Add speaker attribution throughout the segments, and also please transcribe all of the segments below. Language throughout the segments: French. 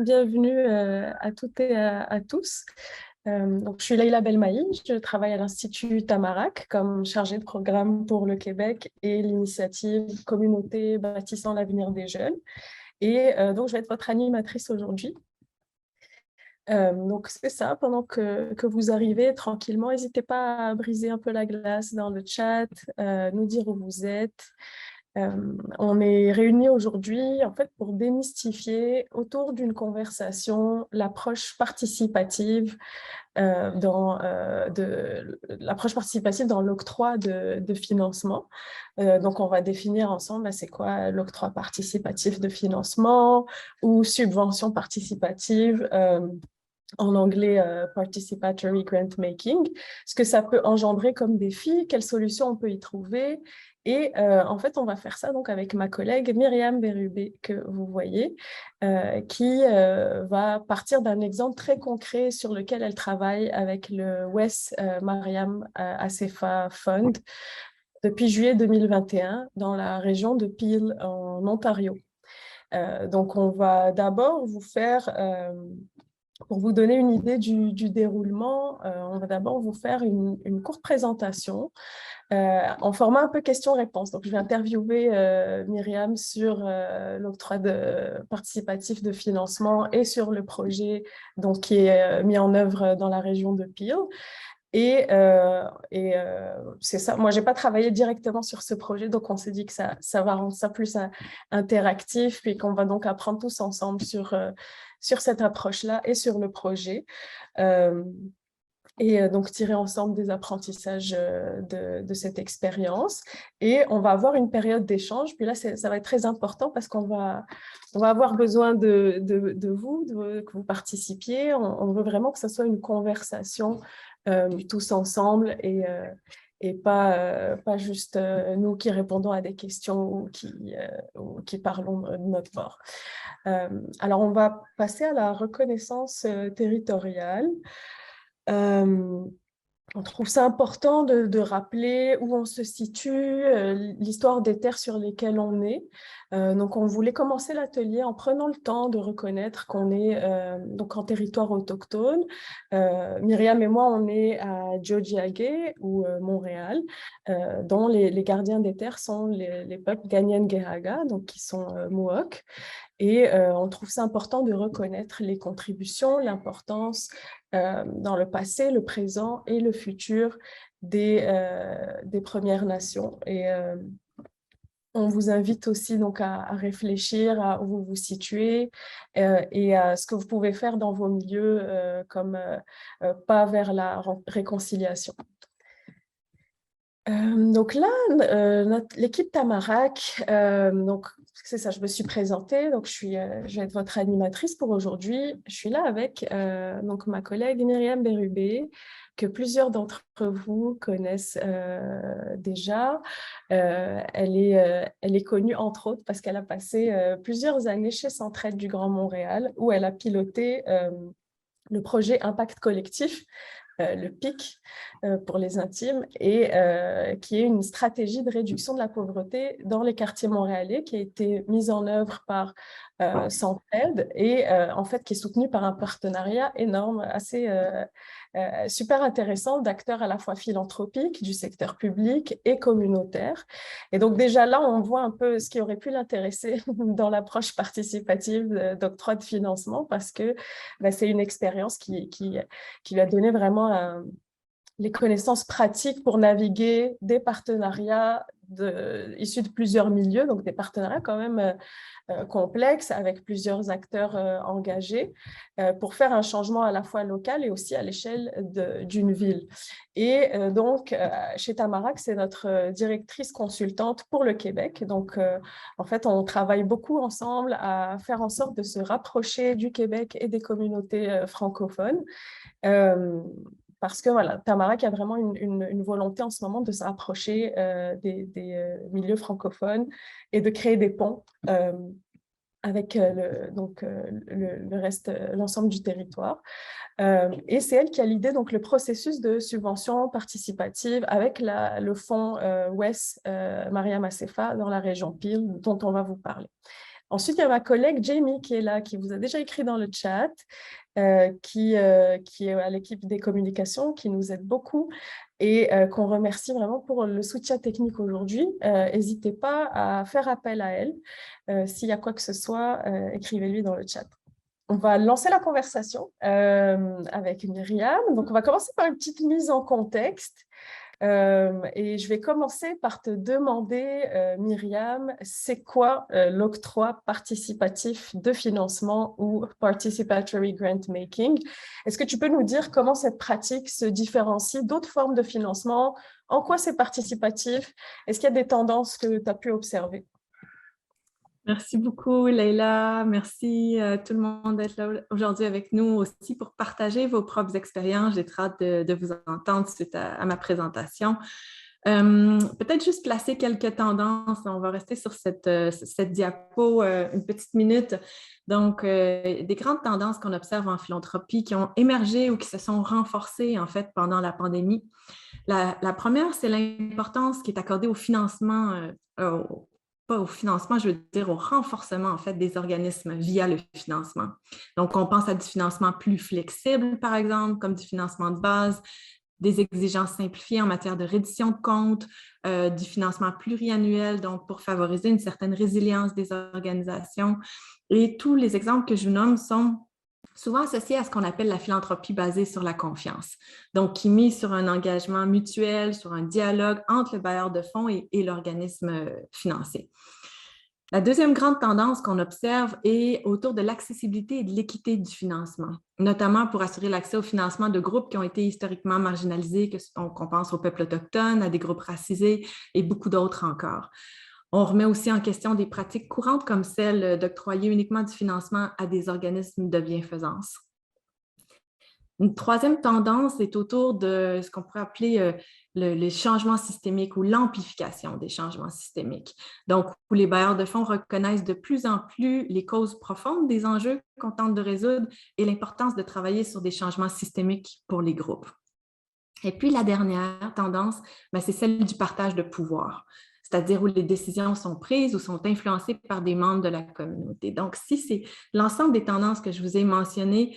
Speaker 1: Bienvenue à toutes et à tous. Je suis Leïla Belmaï, je travaille à l'Institut Tamarack comme chargée de programme pour le Québec et l'initiative Communauté bâtissant l'avenir des jeunes. Donc, je vais être votre animatrice aujourd'hui. Donc, c'est ça, pendant que vous arrivez tranquillement, n'hésitez pas à briser un peu la glace dans le chat, nous dire où vous êtes. On est réunis aujourd'hui en fait pour démystifier autour d'une conversation l'approche participative l'approche participative dans l'octroi de financement. Donc on va définir ensemble c'est quoi l'octroi participatif de financement ou subvention participative. En anglais, participatory grant making, ce que ça peut engendrer comme défi, quelles solutions on peut y trouver. En fait, on va faire ça donc avec ma collègue Myriam Berubé, que vous voyez, qui va partir d'un exemple très concret sur lequel elle travaille avec le West Mariam Assefa Fund depuis juillet 2021 dans la région de Peel, en Ontario. Donc, on va d'abord vous faire pour vous donner une idée du déroulement, on va d'abord vous faire une courte présentation en format un peu question-réponse. Donc, je vais interviewer Myriam sur l'octroi participatif de financement et sur le projet donc, qui est mis en œuvre dans la région de Peel. C'est ça. Moi, j'ai pas travaillé directement sur ce projet, donc on s'est dit que ça va rendre ça plus interactif, puis qu'on va donc apprendre tous ensemble sur cette approche-là et sur le projet. Euh, donc tirer ensemble des apprentissages de cette expérience. Et on va avoir une période d'échange. Puis là, ça va être très important parce on va avoir besoin de vous, que vous participiez. On veut vraiment que ce soit une conversation tous ensemble et pas juste nous qui répondons à des questions ou qui parlons de notre bord. Alors, on va passer à la reconnaissance territoriale. Euh, on trouve ça important de rappeler où on se situe, l'histoire des terres sur lesquelles on est. Donc, on voulait commencer l'atelier en prenant le temps de reconnaître qu'on est donc en territoire autochtone. Myriam et moi, on est à Tiohtià:ke ou Montréal, dont les gardiens des terres sont les peuples Kanien'kehá:ka, donc qui sont Mohawks. On trouve ça important de reconnaître les contributions, l'importance dans le passé, le présent et le futur des Premières Nations. On vous invite aussi donc à réfléchir à où vous vous situez et à ce que vous pouvez faire dans vos milieux comme pas vers la réconciliation. Donc là, l'équipe Tamarack, donc c'est ça, je me suis présentée, donc je vais être votre animatrice pour aujourd'hui. Je suis là avec donc ma collègue Myriam Berubé, que plusieurs d'entre vous connaissent déjà. Elle est connue entre autres parce qu'elle a passé plusieurs années chez Centraide du Grand Montréal, où elle a piloté le projet Impact Collectif, le PIC pour les intimes, qui est une stratégie de réduction de la pauvreté dans les quartiers montréalais qui a été mise en œuvre par Centraide et en fait qui est soutenue par un partenariat énorme, assez super intéressant d'acteurs à la fois philanthropiques, du secteur public et communautaire. Et donc déjà là, on voit un peu ce qui aurait pu l'intéresser dans l'approche participative d'octroi de financement parce que c'est une expérience qui lui a donné vraiment les connaissances pratiques pour naviguer des partenariats issus de plusieurs milieux, donc des partenariats quand même complexes avec plusieurs acteurs engagés pour faire un changement à la fois local et aussi à l'échelle d'une ville. Donc, chez Tamarack, c'est notre directrice consultante pour le Québec. Donc, en fait, on travaille beaucoup ensemble à faire en sorte de se rapprocher du Québec et des communautés francophones. Parce que voilà, Tamarack a vraiment une volonté en ce moment de se rapprocher des milieux francophones et de créer des ponts avec le reste, l'ensemble du territoire. Et c'est elle qui a l'idée, donc le processus de subvention participative avec le fonds West Mariam Assefa dans la région Peel, dont on va vous parler. Ensuite, il y a ma collègue Jamie qui est là, qui vous a déjà écrit dans le chat, qui est à l'équipe des communications, qui nous aide beaucoup et qu'on remercie vraiment pour le soutien technique aujourd'hui. N'hésitez pas à faire appel à elle. S'il y a quoi que ce soit, écrivez-lui dans le chat. On va lancer la conversation avec Myriam. Donc, on va commencer par une petite mise en contexte. Et je vais commencer par te demander, Myriam, c'est quoi l'octroi participatif de financement ou Participatory Grant Making? Est-ce que tu peux nous dire comment cette pratique se différencie d'autres formes de financement? En quoi c'est participatif? Est-ce qu'il y a des tendances que tu as pu observer?
Speaker 2: Merci beaucoup, Leïla. Merci tout le monde d'être là aujourd'hui avec nous aussi pour partager vos propres expériences. J'ai très hâte de vous entendre suite à ma présentation. Peut-être juste placer quelques tendances. On va rester sur cette diapo une petite minute. Donc, des grandes tendances qu'on observe en philanthropie qui ont émergé ou qui se sont renforcées en fait pendant la pandémie. La première, c'est l'importance qui est accordée au financement, pas au financement, je veux dire au renforcement en fait des organismes via le financement. Donc, on pense à du financement plus flexible, par exemple, comme du financement de base, des exigences simplifiées en matière de reddition de comptes, du financement pluriannuel, donc pour favoriser une certaine résilience des organisations. Et tous les exemples que je vous nomme sont souvent associés à ce qu'on appelle la philanthropie basée sur la confiance, donc qui mise sur un engagement mutuel, sur un dialogue entre le bailleur de fonds et l'organisme financier. La deuxième grande tendance qu'on observe est autour de l'accessibilité et de l'équité du financement, notamment pour assurer l'accès au financement de groupes qui ont été historiquement marginalisés, qu'on pense aux peuples autochtones, à des groupes racisés et beaucoup d'autres encore. On remet aussi en question des pratiques courantes comme celle d'octroyer uniquement du financement à des organismes de bienfaisance. Une troisième tendance est autour de ce qu'on pourrait appeler les changements systémiques ou l'amplification des changements systémiques. Donc, où les bailleurs de fonds reconnaissent de plus en plus les causes profondes des enjeux qu'on tente de résoudre et l'importance de travailler sur des changements systémiques pour les groupes. Et puis, la dernière tendance, c'est celle du partage de pouvoir, c'est-à-dire où les décisions sont prises ou sont influencées par des membres de la communauté. Donc, si c'est l'ensemble des tendances que je vous ai mentionnées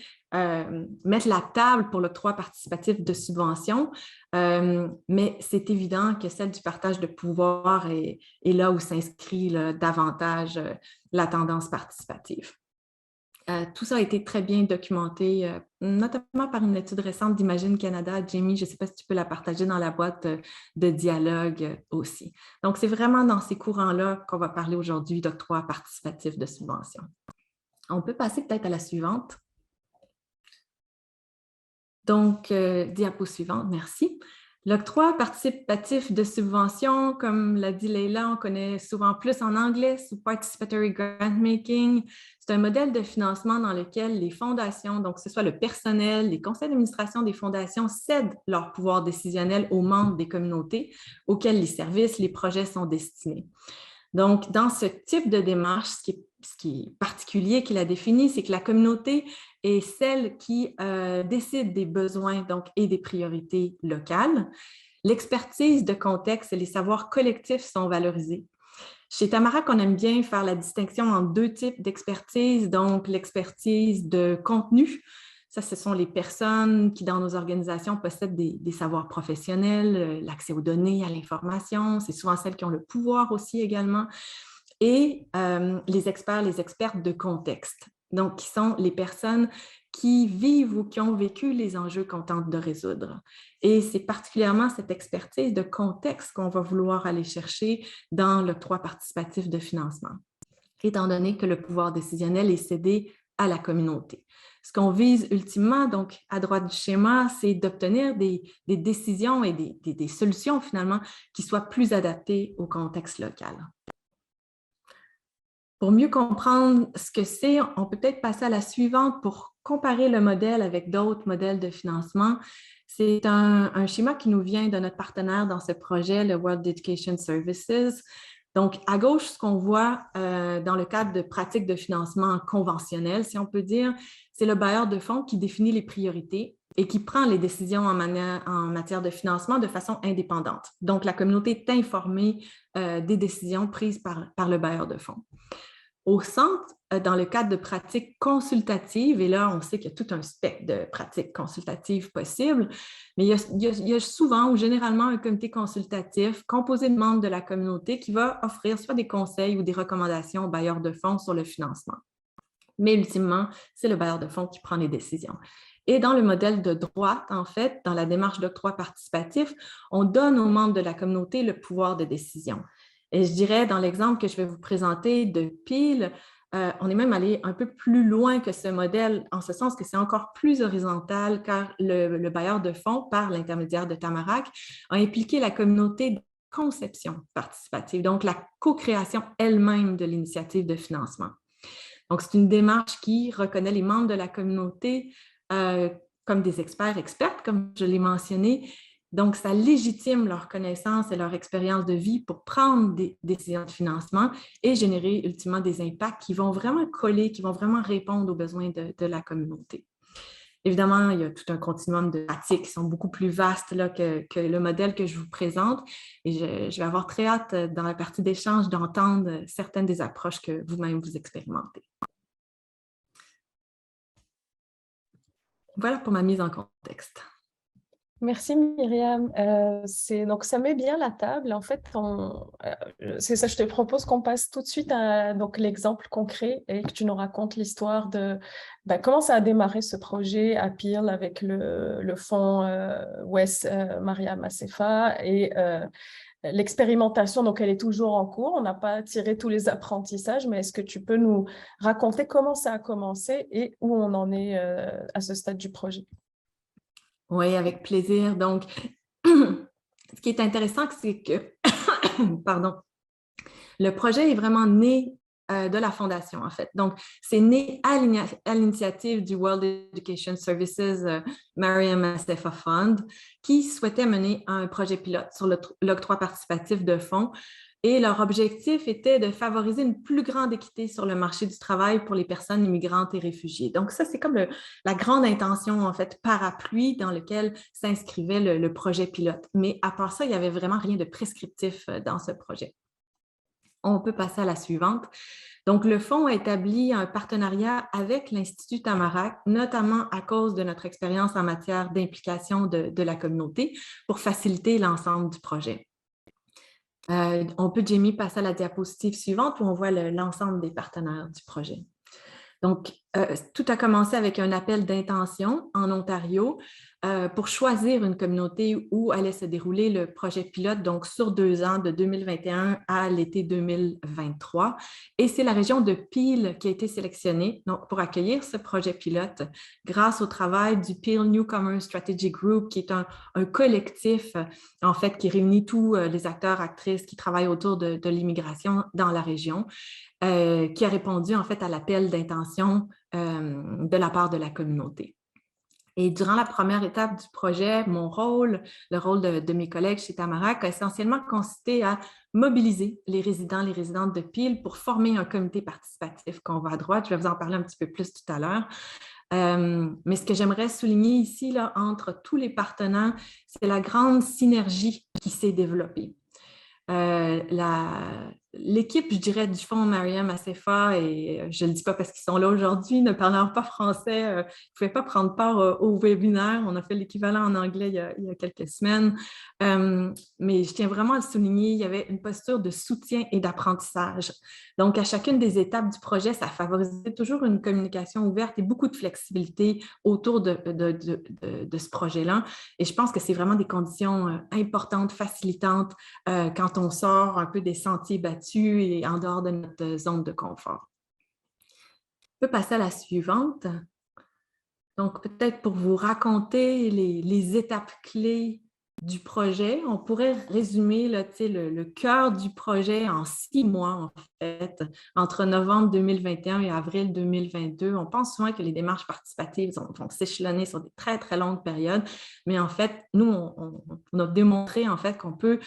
Speaker 2: mettent la table pour l'octroi participatif de subventions, mais c'est évident que celle du partage de pouvoir est là où s'inscrit davantage la tendance participative. Tout ça a été très bien documenté, notamment par une étude récente d'Imagine Canada. Jamie, je ne sais pas si tu peux la partager dans la boîte de dialogue aussi. Donc, c'est vraiment dans ces courants-là qu'on va parler aujourd'hui d'octroi participatif de subventions. On peut passer peut-être à la suivante. Donc, diapo suivante, merci. L'octroi participatif de subventions, comme l'a dit Leïla, on connaît souvent plus en anglais sous Participatory Grant Making. C'est un modèle de financement dans lequel les fondations, donc que ce soit le personnel, les conseils d'administration des fondations, cèdent leur pouvoir décisionnel aux membres des communautés auxquelles les services, les projets sont destinés. Donc, dans ce type de démarche, ce qui est particulier, qui la définit, c'est que la communauté est celle qui décide des besoins et des priorités locales. L'expertise de contexte et les savoirs collectifs sont valorisés. Chez Tamarack, on aime bien faire la distinction entre deux types d'expertise, donc l'expertise de contenu. Ça, ce sont les personnes qui, dans nos organisations, possèdent des savoirs professionnels, l'accès aux données, à l'information. C'est souvent celles qui ont le pouvoir aussi également. Et les expertes de contexte, donc qui sont les personnes qui vivent ou qui ont vécu les enjeux qu'on tente de résoudre. Et c'est particulièrement cette expertise de contexte qu'on va vouloir aller chercher dans l'octroi participatif de financement, étant donné que le pouvoir décisionnel est cédé à la communauté. Ce qu'on vise ultimement, donc à droite du schéma, c'est d'obtenir des décisions et des solutions finalement qui soient plus adaptées au contexte local. Pour mieux comprendre ce que c'est, on peut peut-être passer à la suivante pour comparer le modèle avec d'autres modèles de financement. C'est un schéma qui nous vient de notre partenaire dans ce projet, le World Education Services. Donc, à gauche, ce qu'on voit dans le cadre de pratiques de financement conventionnelles, si on peut dire, c'est le bailleur de fonds qui définit les priorités et qui prend les décisions en matière de financement de façon indépendante. Donc, la communauté est informée des décisions prises par le bailleur de fonds. Au centre, dans le cadre de pratiques consultatives, et là, on sait qu'il y a tout un spectre de pratiques consultatives possibles, mais il y a souvent ou généralement un comité consultatif composé de membres de la communauté qui va offrir soit des conseils ou des recommandations aux bailleurs de fonds sur le financement. Mais ultimement, c'est le bailleur de fonds qui prend les décisions. Et dans le modèle de droite, en fait, dans la démarche d'octroi participatif, on donne aux membres de la communauté le pouvoir de décision. Et je dirais, dans l'exemple que je vais vous présenter de Peel, on est même allé un peu plus loin que ce modèle, en ce sens que c'est encore plus horizontal, car le bailleur de fonds, par l'intermédiaire de Tamarack, a impliqué la communauté de conception participative, donc la co-création elle-même de l'initiative de financement. Donc, c'est une démarche qui reconnaît les membres de la communauté comme des experts-expertes, comme je l'ai mentionné. Donc, ça légitime leur connaissance et leur expérience de vie pour prendre des décisions de financement et générer ultimement des impacts qui vont vraiment coller, qui vont vraiment répondre aux besoins de la communauté. Évidemment, il y a tout un continuum de pratiques qui sont beaucoup plus vastes là, que le modèle que je vous présente. Et je vais avoir très hâte, dans la partie d'échange, d'entendre certaines des approches que vous-même vous expérimentez. Voilà pour ma mise en contexte.
Speaker 1: Merci Myriam. Donc ça met bien la table. En fait, c'est ça, je te propose qu'on passe tout de suite à l'exemple concret et que tu nous racontes l'histoire de comment ça a démarré ce projet à Peel avec le fonds West Maria Macefa et l'expérimentation. Donc elle est toujours en cours. On n'a pas tiré tous les apprentissages, mais est-ce que tu peux nous raconter comment ça a commencé et où on en est à ce stade du projet?
Speaker 2: Oui, avec plaisir. Donc, ce qui est intéressant, c'est que, pardon, le projet est vraiment né de la fondation, en fait. Donc, c'est né à l'initiative du World Education Services Maria Macefa Fund, qui souhaitait mener un projet pilote sur l'octroi participatif de fonds. Et leur objectif était de favoriser une plus grande équité sur le marché du travail pour les personnes immigrantes et réfugiées. Donc ça, c'est comme la grande intention, en fait, parapluie dans lequel s'inscrivait le projet pilote. Mais à part ça, il n'y avait vraiment rien de prescriptif dans ce projet. On peut passer à la suivante. Donc, le fonds a établi un partenariat avec l'Institut Tamarack, notamment à cause de notre expérience en matière d'implication de la communauté pour faciliter l'ensemble du projet. On peut, Jamie, passer à la diapositive suivante où on voit l'ensemble des partenaires du projet. Donc, tout a commencé avec un appel d'intention en Ontario pour choisir une communauté où allait se dérouler le projet pilote, donc sur 2 ans, de 2021 à l'été 2023. Et c'est la région de Peel qui a été sélectionnée pour accueillir ce projet pilote grâce au travail du Peel Newcomer Strategy Group, qui est un collectif, en fait, qui réunit tous les acteurs, actrices qui travaillent autour de l'immigration dans la région. Qui a répondu en fait à l'appel d'intention de la part de la communauté. Et durant la première étape du projet, mon rôle, le rôle de mes collègues chez Tamarack, a essentiellement consisté à mobiliser les résidents, les résidentes de Peel pour former un comité participatif qu'on voit à droite. Je vais vous en parler un petit peu plus tout à l'heure. Mais ce que j'aimerais souligner ici, là, entre tous les partenaires, c'est la grande synergie qui s'est développée. L'équipe, je dirais, du fonds Maria Macefa, et je ne le dis pas parce qu'ils sont là aujourd'hui, ne parlant pas français, ils ne pouvaient pas prendre part au webinaire. On a fait l'équivalent en anglais il y a quelques semaines. Mais je tiens vraiment à le souligner, il y avait une posture de soutien et d'apprentissage. Donc, à chacune des étapes du projet, ça favorisait toujours une communication ouverte et beaucoup de flexibilité autour de ce projet-là. Et je pense que c'est vraiment des conditions importantes, facilitantes, quand on sort un peu des sentiers battus et en dehors de notre zone de confort. On peut passer à la suivante. Donc, peut-être pour vous raconter les étapes clés du projet, on pourrait résumer là, le cœur du projet en 6 mois, en fait, entre novembre 2021 et avril 2022. On pense souvent que les démarches participatives vont s'échelonner sur des très, très longues périodes, mais en fait, nous, on a démontré en fait qu'on peut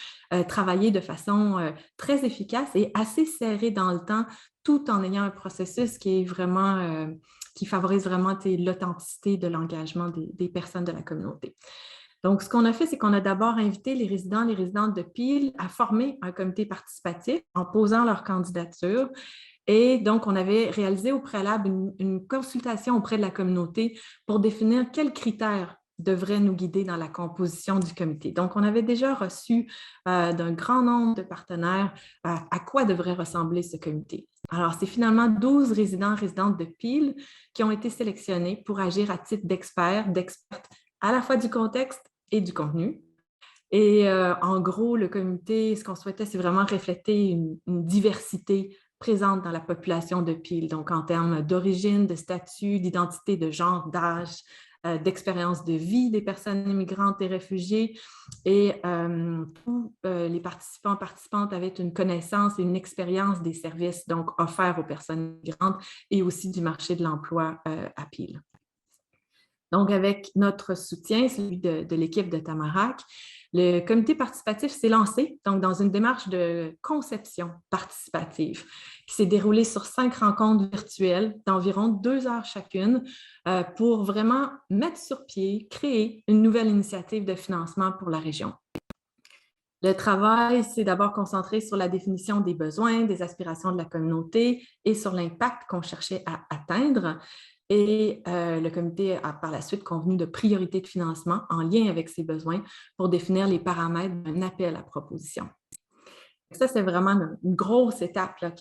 Speaker 2: travailler de façon très efficace et assez serrée dans le temps, tout en ayant un processus qui est vraiment qui favorise vraiment l'authenticité de l'engagement des personnes de la communauté. Donc, ce qu'on a fait, c'est qu'on a d'abord invité les résidents, les résidentes de Peel à former un comité participatif en posant leur candidature. Et donc, on avait réalisé au préalable une consultation auprès de la communauté pour définir quels critères devraient nous guider dans la composition du comité. Donc, on avait déjà reçu d'un grand nombre de partenaires à quoi devrait ressembler ce comité. Alors, c'est finalement 12 résidents-résidentes de Peel qui ont été sélectionnés pour agir à titre d'experts, d'expertes à la fois du contexte et du contenu. Et en gros, le comité, ce qu'on souhaitait, c'est vraiment refléter une diversité présente dans la population de Peel, donc en termes d'origine, de statut, d'identité, de genre, d'âge, d'expérience de vie des personnes immigrantes et réfugiées. Et tous les participants, participantes avaient une connaissance et une expérience des services donc offerts aux personnes immigrantes et aussi du marché de l'emploi à Peel. Donc, avec notre soutien, celui de l'équipe de Tamarack, le comité participatif s'est lancé donc, dans une démarche de conception participative qui s'est déroulée sur 5 rencontres virtuelles d'environ 2 heures chacune pour vraiment mettre sur pied, créer une nouvelle initiative de financement pour la région. Le travail s'est d'abord concentré sur la définition des besoins, des aspirations de la communauté et sur l'impact qu'on cherchait à atteindre. Et le comité a par la suite convenu de priorités de financement en lien avec ces besoins pour définir les paramètres d'un appel à proposition. Ça, c'est vraiment une grosse étape là,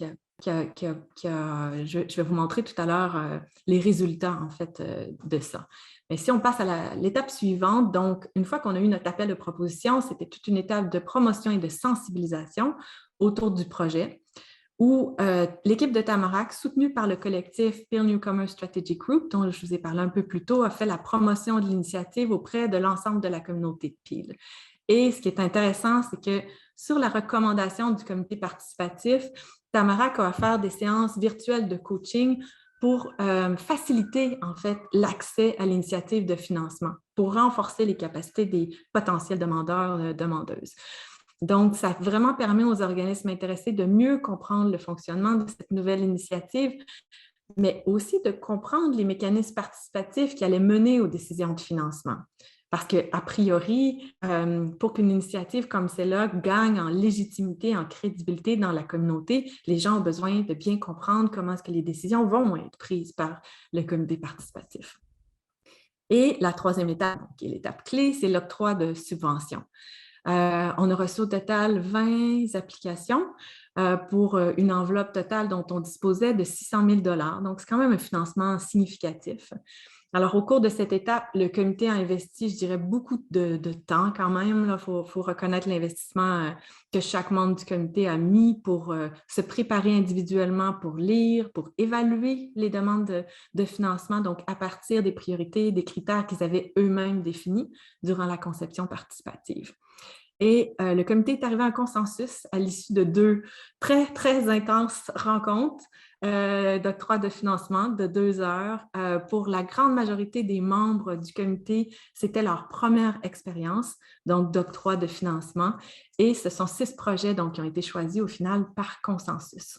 Speaker 2: je vais vous montrer tout à l'heure les résultats en fait de ça. Mais si on passe à l'étape suivante, donc une fois qu'on a eu notre appel de proposition, c'était toute une étape de promotion et de sensibilisation autour du projet où l'équipe de Tamarack, soutenue par le collectif Peel Newcomer Strategy Group, dont je vous ai parlé un peu plus tôt, a fait la promotion de l'initiative auprès de l'ensemble de la communauté de Peel. Et ce qui est intéressant, c'est que sur la recommandation du comité participatif, Tamarack a offert des séances virtuelles de coaching pour faciliter en fait l'accès à l'initiative de financement, pour renforcer les capacités des potentiels demandeurs, demandeuses. Donc, ça vraiment permet aux organismes intéressés de mieux comprendre le fonctionnement de cette nouvelle initiative, mais aussi de comprendre les mécanismes participatifs qui allaient mener aux décisions de financement. Parce qu'a priori, pour qu'une initiative comme celle-là gagne en légitimité, en crédibilité dans la communauté, les gens ont besoin de bien comprendre comment est-ce que les décisions vont être prises par le comité participatif. Et la troisième étape, qui est l'étape clé, c'est l'octroi de subventions. On a reçu au total 20 applications pour une enveloppe totale dont on disposait de 600 000 $. Donc, c'est quand même un financement significatif. Alors, au cours de cette étape, le comité a investi, je dirais, beaucoup de temps quand même. Il faut reconnaître l'investissement que chaque membre du comité a mis pour se préparer individuellement, pour lire, pour évaluer les demandes de financement, donc à partir des priorités, des critères qu'ils avaient eux-mêmes définis durant la conception participative. Et le comité est arrivé à un consensus à l'issue de 2 très, très intenses rencontres d'octroi de financement de 2 heures. Pour la grande majorité des membres du comité, c'était leur première expérience donc d'octroi de financement. Et ce sont 6 projets donc, qui ont été choisis au final par consensus.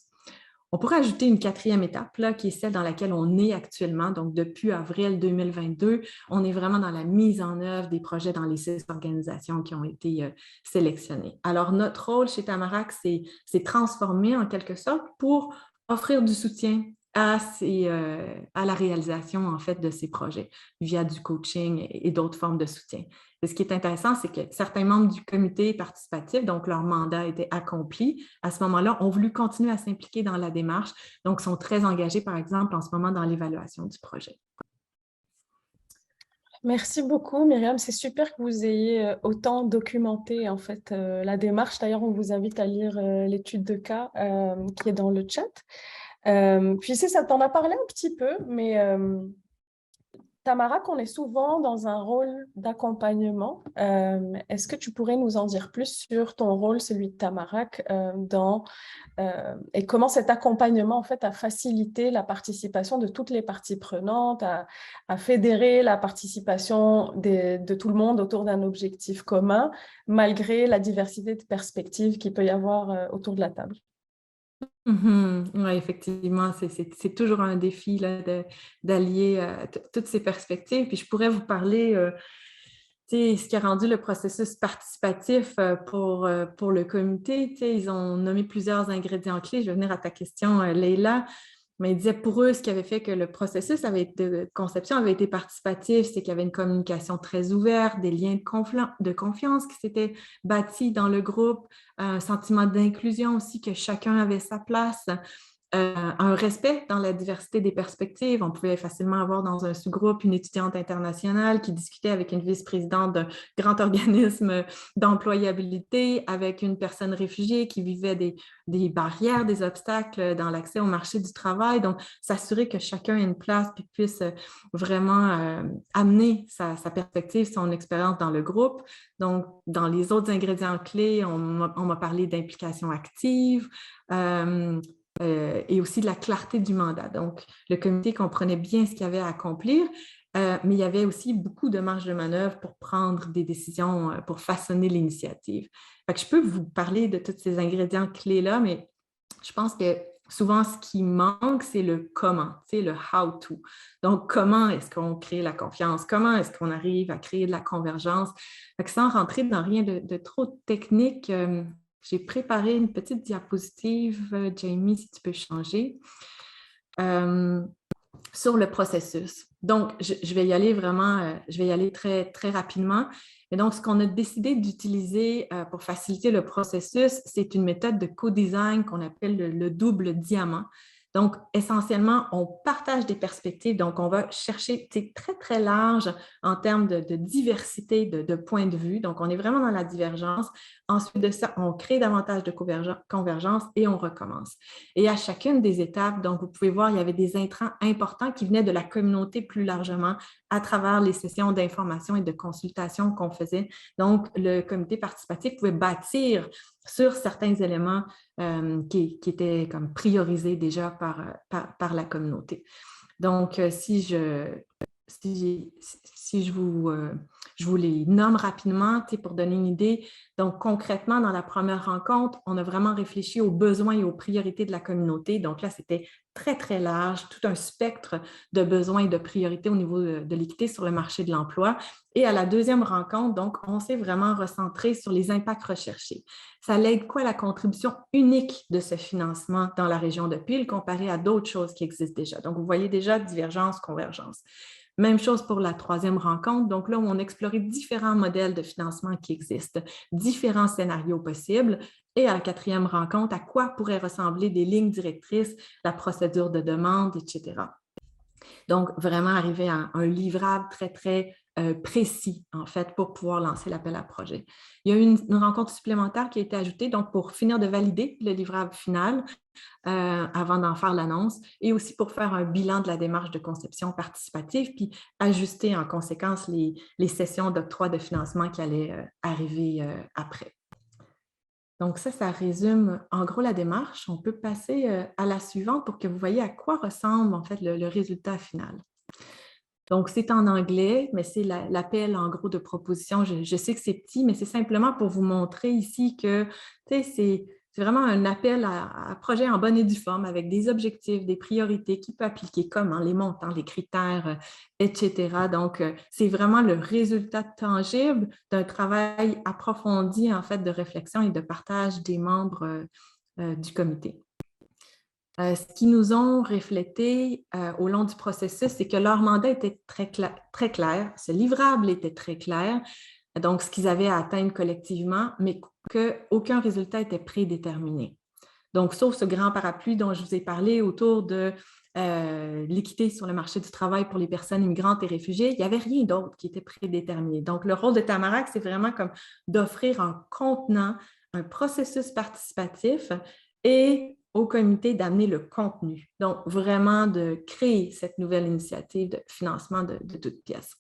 Speaker 2: On pourrait ajouter une 4e étape, là, qui est celle dans laquelle on est actuellement. Donc, depuis avril 2022, on est vraiment dans la mise en œuvre des projets dans les 6 organisations qui ont été sélectionnées. Alors, notre rôle chez Tamarack, c'est transformer en quelque sorte pour offrir du soutien à la réalisation, en fait, de ces projets via du coaching et d'autres formes de soutien. Et ce qui est intéressant, c'est que certains membres du comité participatif, donc leur mandat était accompli, à ce moment-là, ont voulu continuer à s'impliquer dans la démarche, donc sont très engagés, par exemple, en ce moment, dans l'évaluation du projet.
Speaker 1: Merci beaucoup, Myriam. C'est super que vous ayez autant documenté en fait la démarche. D'ailleurs, on vous invite à lire l'étude de cas qui est dans le chat. Puis ça t'en a parlé un petit peu, mais Tamarack, on est souvent dans un rôle d'accompagnement. Est-ce que tu pourrais nous en dire plus sur ton rôle, celui de Tamarack, et comment cet accompagnement en fait, a facilité la participation de toutes les parties prenantes, a fédéré la participation de tout le monde autour d'un objectif commun, malgré la diversité de perspectives qu'il peut y avoir autour de la table?
Speaker 2: Oui, effectivement, c'est toujours un défi là, d'allier toutes ces perspectives. Puis je pourrais vous parler ce qui a rendu le processus participatif pour le comité. Ils ont nommé plusieurs ingrédients clés. Je vais venir à ta question, Leïla. Mais ils disaient pour eux, ce qui avait fait que le processus de conception avait été participatif, c'est qu'il y avait une communication très ouverte, des liens de confiance qui s'étaient bâtis dans le groupe, un sentiment d'inclusion aussi, que chacun avait sa place. Un respect dans la diversité des perspectives. On pouvait facilement avoir dans un sous-groupe une étudiante internationale qui discutait avec une vice-présidente d'un grand organisme d'employabilité, avec une personne réfugiée qui vivait des barrières, des obstacles dans l'accès au marché du travail. Donc, s'assurer que chacun ait une place et puisse vraiment amener sa perspective, son expérience dans le groupe. Donc, dans les autres ingrédients clés, on m'a parlé d'implication active, et aussi de la clarté du mandat. Donc, le comité comprenait bien ce qu'il y avait à accomplir, mais il y avait aussi beaucoup de marge de manœuvre pour prendre des décisions, pour façonner l'initiative. Je peux vous parler de tous ces ingrédients clés-là, mais je pense que souvent, ce qui manque, c'est le comment, le how-to. Donc, comment est-ce qu'on crée la confiance? Comment est-ce qu'on arrive à créer de la convergence? Sans rentrer dans rien de trop technique, j'ai préparé une petite diapositive, Jamie, si tu peux changer, sur le processus. Donc, je vais y aller vraiment, je vais y aller très, très rapidement. Et donc, ce qu'on a décidé d'utiliser pour faciliter le processus, c'est une méthode de co-design qu'on appelle le double diamant. Donc, essentiellement, on partage des perspectives. Donc, on va chercher, c'est très, très large en termes de diversité de points de vue. Donc, on est vraiment dans la divergence. Ensuite de ça, on crée davantage de convergence et on recommence. Et à chacune des étapes, donc, vous pouvez voir, il y avait des intrants importants qui venaient de la communauté plus largement à travers les sessions d'information et de consultation qu'on faisait. Donc, le comité participatif pouvait bâtir sur certains éléments qui étaient comme priorisés déjà par la communauté. Donc, si je vous les nomme rapidement pour donner une idée. Donc, concrètement, dans la première rencontre, on a vraiment réfléchi aux besoins et aux priorités de la communauté. Donc là, c'était très, très large, tout un spectre de besoins et de priorités au niveau de l'équité sur le marché de l'emploi. Et à la deuxième rencontre, donc, on s'est vraiment recentré sur les impacts recherchés. Ça l'aide quoi la contribution unique de ce financement dans la région de Peel comparé à d'autres choses qui existent déjà. Donc, vous voyez déjà divergence, convergence. Même chose pour la troisième rencontre. Donc là, où on explorait différents modèles de financement qui existent, différents scénarios possibles. Et à la quatrième rencontre, à quoi pourraient ressembler des lignes directrices, la procédure de demande, etc. Donc, vraiment arriver à un livrable très, très précis, en fait, pour pouvoir lancer l'appel à projet. Il y a eu une rencontre supplémentaire qui a été ajoutée, donc pour finir de valider le livrable final avant d'en faire l'annonce et aussi pour faire un bilan de la démarche de conception participative puis ajuster en conséquence les sessions d'octroi de financement qui allaient arriver après. Donc ça résume en gros la démarche. On peut passer à la suivante pour que vous voyez à quoi ressemble en fait le résultat final. Donc, c'est en anglais, mais c'est l'appel en gros de proposition. Je sais que c'est petit, mais c'est simplement pour vous montrer ici que c'est vraiment un appel à projet en bonne et due forme avec des objectifs, des priorités qui peut appliquer comment, les montants, les critères, etc. Donc, c'est vraiment le résultat tangible d'un travail approfondi en fait de réflexion et de partage des membres du comité. Ce qu'ils nous ont reflété au long du processus, c'est que leur mandat était très clair, ce livrable était très clair, donc ce qu'ils avaient à atteindre collectivement, mais qu'aucun résultat était prédéterminé. Donc, sauf ce grand parapluie dont je vous ai parlé autour de l'équité sur le marché du travail pour les personnes immigrantes et réfugiées, il n'y avait rien d'autre qui était prédéterminé. Donc, le rôle de Tamarack, c'est vraiment comme d'offrir un contenant, un processus participatif et au comité d'amener le contenu. Donc, vraiment de créer cette nouvelle initiative de financement de toutes pièces.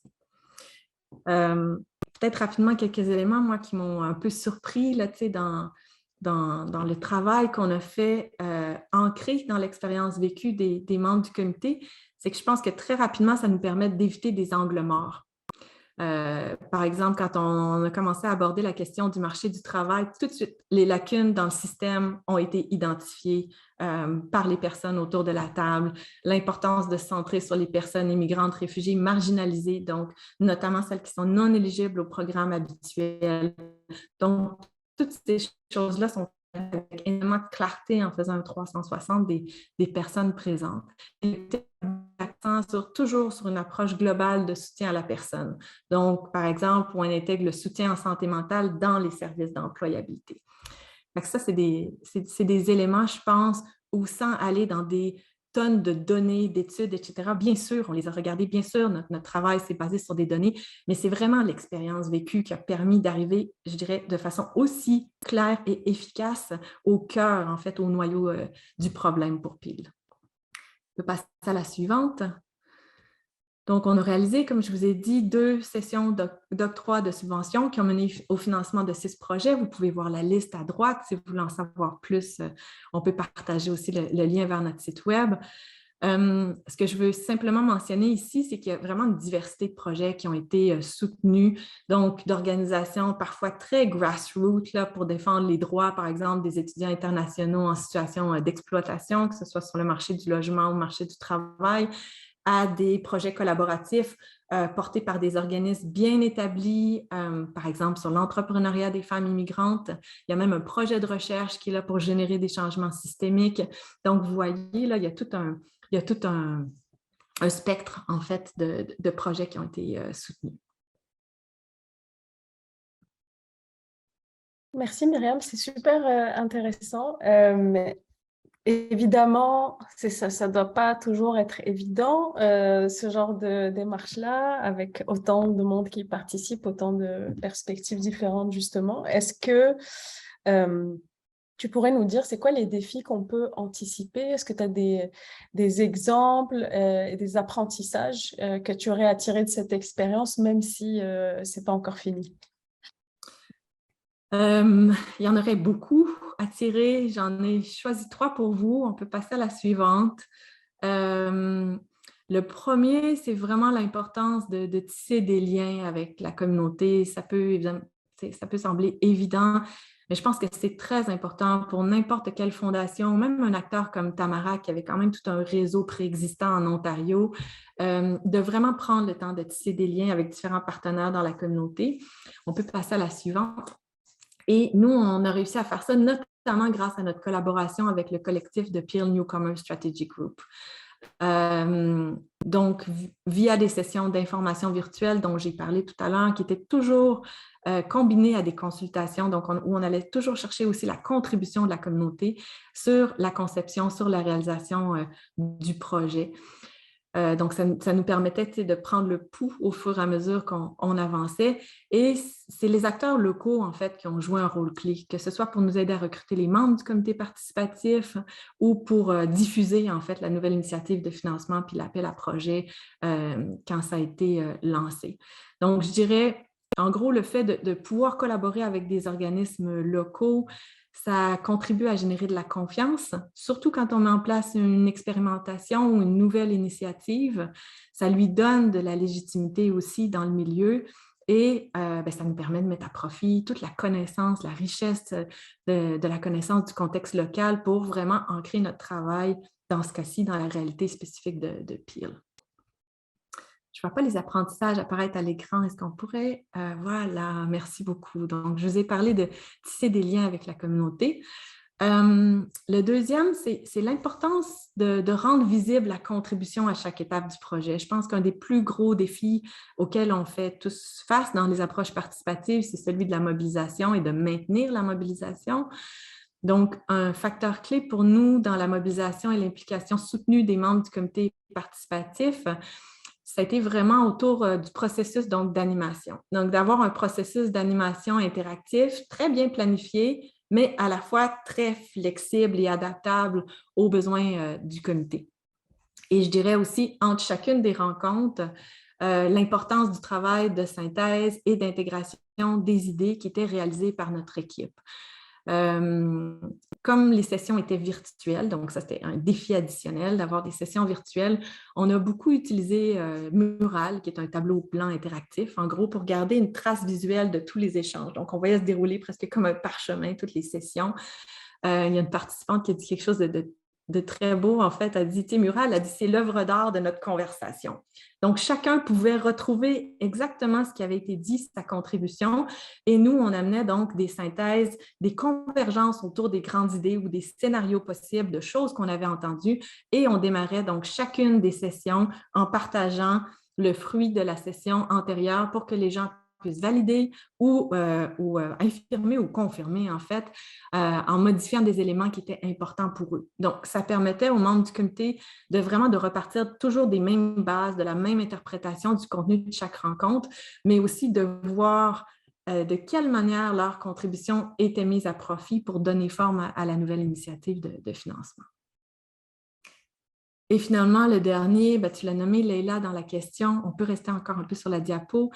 Speaker 2: Peut-être rapidement quelques éléments, moi, qui m'ont un peu surpris là, dans le travail qu'on a fait ancré dans l'expérience vécue des membres du comité, c'est que je pense que très rapidement, ça nous permet d'éviter des angles morts. Par exemple, quand on a commencé à aborder la question du marché du travail, tout de suite, les lacunes dans le système ont été identifiées par les personnes autour de la table, l'importance de se centrer sur les personnes immigrantes, réfugiées, marginalisées, donc notamment celles qui sont non éligibles au programme habituel. Donc, toutes ces choses-là sont avec énormément de clarté en faisant un 360 des personnes présentes. Et l'accent toujours sur une approche globale de soutien à la personne. Donc, par exemple, on intègre le soutien en santé mentale dans les services d'employabilité. Ça, c'est des éléments, je pense, où sans aller dans des tonnes de données, d'études, etc. Bien sûr, on les a regardées, bien sûr, notre travail s'est basé sur des données, mais c'est vraiment l'expérience vécue qui a permis d'arriver, je dirais, de façon aussi claire et efficace au cœur, en fait, au noyau du problème pour Peel. Je peux passer à la suivante. Donc, on a réalisé, comme je vous ai dit, 2 sessions d'octroi de subventions qui ont mené au financement de 6 projets. Vous pouvez voir la liste à droite. Si vous voulez en savoir plus, on peut partager aussi le lien vers notre site Web. Ce que je veux simplement mentionner ici, c'est qu'il y a vraiment une diversité de projets qui ont été soutenus, donc d'organisations parfois très grassroots là, pour défendre les droits, par exemple, des étudiants internationaux en situation d'exploitation, que ce soit sur le marché du logement ou le marché du travail, à des projets collaboratifs portés par des organismes bien établis, par exemple sur l'entrepreneuriat des femmes immigrantes. Il y a même un projet de recherche qui est là pour générer des changements systémiques. Donc, vous voyez, là, il y a tout un spectre, en fait, de projets qui ont été soutenus.
Speaker 1: Merci Myriam, c'est super intéressant. Évidemment, ça ne doit pas toujours être évident, ce genre de démarche-là, avec autant de monde qui participe, autant de perspectives différentes, justement. Est-ce que tu pourrais nous dire, c'est quoi les défis qu'on peut anticiper? Est-ce que tu as des exemples et des apprentissages que tu aurais à tirer de cette expérience, même si ce n'est pas encore fini?
Speaker 2: Il y en aurait beaucoup à tirer. J'en ai choisi 3 pour vous. On peut passer à la suivante. Le premier, c'est vraiment l'importance de tisser des liens avec la communauté. Ça peut sembler évident, mais je pense que c'est très important pour n'importe quelle fondation, même un acteur comme Tamara, qui avait quand même tout un réseau préexistant en Ontario, de vraiment prendre le temps de tisser des liens avec différents partenaires dans la communauté. On peut passer à la suivante. Et nous, on a réussi à faire ça notamment grâce à notre collaboration avec le collectif de Peel Newcomer Strategy Group. Donc, via des sessions d'information virtuelle dont j'ai parlé tout à l'heure, qui étaient toujours combinées à des consultations, donc où on allait toujours chercher aussi la contribution de la communauté sur la conception, sur la réalisation du projet. Donc, ça nous permettait de prendre le pouls au fur et à mesure qu'on avançait. Et c'est les acteurs locaux, en fait, qui ont joué un rôle clé, que ce soit pour nous aider à recruter les membres du comité participatif ou pour diffuser, en fait, la nouvelle initiative de financement puis l'appel à projet quand ça a été lancé. Donc, je dirais, en gros, le fait de pouvoir collaborer avec des organismes locaux, ça contribue à générer de la confiance, surtout quand on met en place une expérimentation ou une nouvelle initiative. Ça lui donne de la légitimité aussi dans le milieu et ça nous permet de mettre à profit toute la connaissance, la richesse de la connaissance du contexte local pour vraiment ancrer notre travail, dans ce cas-ci, dans la réalité spécifique de Peel. Je ne vois pas les apprentissages apparaître à l'écran. Est-ce qu'on pourrait... voilà, merci beaucoup. Donc, je vous ai parlé de tisser des liens avec la communauté. Le deuxième, c'est l'importance de rendre visible la contribution à chaque étape du projet. Je pense qu'un des plus gros défis auxquels on fait tous face dans les approches participatives, c'est celui de la mobilisation et de maintenir la mobilisation. Donc, un facteur clé pour nous dans la mobilisation et l'implication soutenue des membres du comité participatif, ça a été vraiment autour du processus d'animation. Donc, d'avoir un processus d'animation interactif très bien planifié, mais à la fois très flexible et adaptable aux besoins du comité. Et je dirais aussi, entre chacune des rencontres, l'importance du travail de synthèse et d'intégration des idées qui étaient réalisées par notre équipe. Comme les sessions étaient virtuelles, donc ça c'était un défi additionnel d'avoir des sessions virtuelles, on a beaucoup utilisé Mural, qui est un tableau blanc interactif, en gros pour garder une trace visuelle de tous les échanges. Donc on voyait se dérouler presque comme un parchemin toutes les sessions. Il y a une participante qui a dit quelque chose de très beau, en fait. Elle dit, tu sais, Mural, elle dit, c'est l'œuvre d'art de notre conversation. Donc, chacun pouvait retrouver exactement ce qui avait été dit, sa contribution. Et nous, on amenait donc des synthèses, des convergences autour des grandes idées ou des scénarios possibles de choses qu'on avait entendues. Et on démarrait donc chacune des sessions en partageant le fruit de la session antérieure pour que les gens puissent valider ou infirmer ou confirmer, en fait, en modifiant des éléments qui étaient importants pour eux. Donc, ça permettait aux membres du comité de vraiment de repartir toujours des mêmes bases, de la même interprétation du contenu de chaque rencontre, mais aussi de voir de quelle manière leur contribution était mise à profit pour donner forme à la nouvelle initiative de financement. Et finalement, le dernier, tu l'as nommé, Leïla, dans la question, on peut rester encore un peu sur la diapo,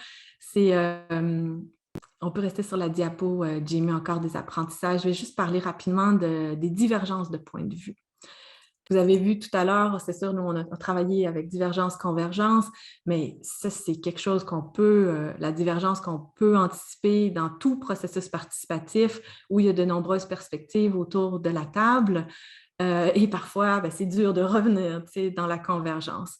Speaker 2: on peut rester sur la diapo, j'ai mis encore des apprentissages. Je vais juste parler rapidement des divergences de points de vue. Vous avez vu tout à l'heure, c'est sûr, nous, on a travaillé avec divergence, convergence, mais ça, c'est quelque chose qu'on peut, la divergence qu'on peut anticiper dans tout processus participatif où il y a de nombreuses perspectives autour de la table. Et parfois, c'est dur de revenir dans la convergence.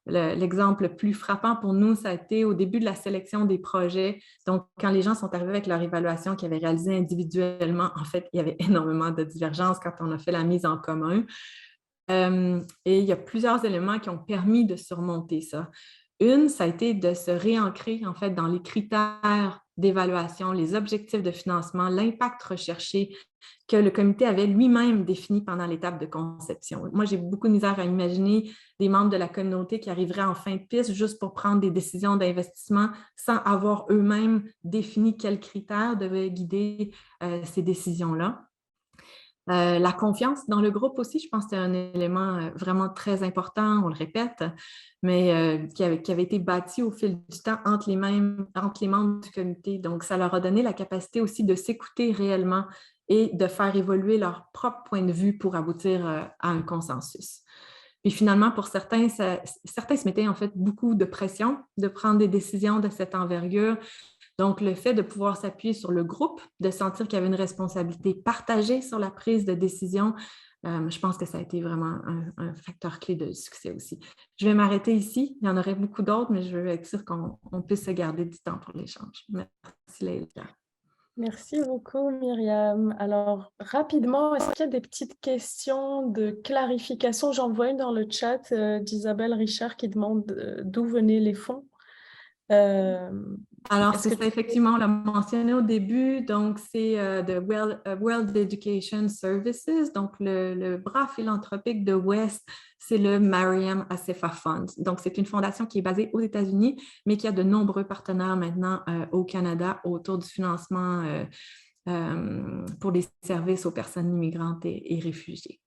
Speaker 2: L'exemple le plus frappant pour nous, ça a été au début de la sélection des projets. Donc, quand les gens sont arrivés avec leur évaluation qu'ils avaient réalisée individuellement, en fait, il y avait énormément de divergences quand on a fait la mise en commun. Et il y a plusieurs éléments qui ont permis de surmonter ça. Une, ça a été de se réancrer en fait dans les critères d'évaluation, les objectifs de financement, l'impact recherché que le comité avait lui-même défini pendant l'étape de conception. Moi, j'ai beaucoup de misère à imaginer des membres de la communauté qui arriveraient en fin de piste juste pour prendre des décisions d'investissement sans avoir eux-mêmes défini quels critères devaient guider ces décisions-là. La confiance dans le groupe aussi, je pense que c'est un élément vraiment très important, on le répète, mais qui avait été bâti au fil du temps entre les membres du comité. Donc, ça leur a donné la capacité aussi de s'écouter réellement et de faire évoluer leur propre point de vue pour aboutir à un consensus. Puis finalement, pour certains, certains se mettaient en fait beaucoup de pression de prendre des décisions de cette envergure. Donc, le fait de pouvoir s'appuyer sur le groupe, de sentir qu'il y avait une responsabilité partagée sur la prise de décision, je pense que ça a été vraiment un facteur clé de succès aussi. Je vais m'arrêter ici. Il y en aurait beaucoup d'autres, mais je veux être sûre qu'on puisse se garder du temps pour l'échange. Merci, Leïla.
Speaker 1: Merci beaucoup, Myriam. Alors, rapidement, est-ce qu'il y a des petites questions de clarification? J'en vois une dans le chat d'Isabelle Richard qui demande d'où venaient les fonds.
Speaker 2: Alors, c'est ça, effectivement, on l'a mentionné au début, donc c'est de World Education Services, donc le bras philanthropique de West, c'est le Mariam Assefa Fund. Donc, c'est une fondation qui est basée aux États-Unis, mais qui a de nombreux partenaires maintenant au Canada autour du financement pour les services aux personnes immigrantes et réfugiées.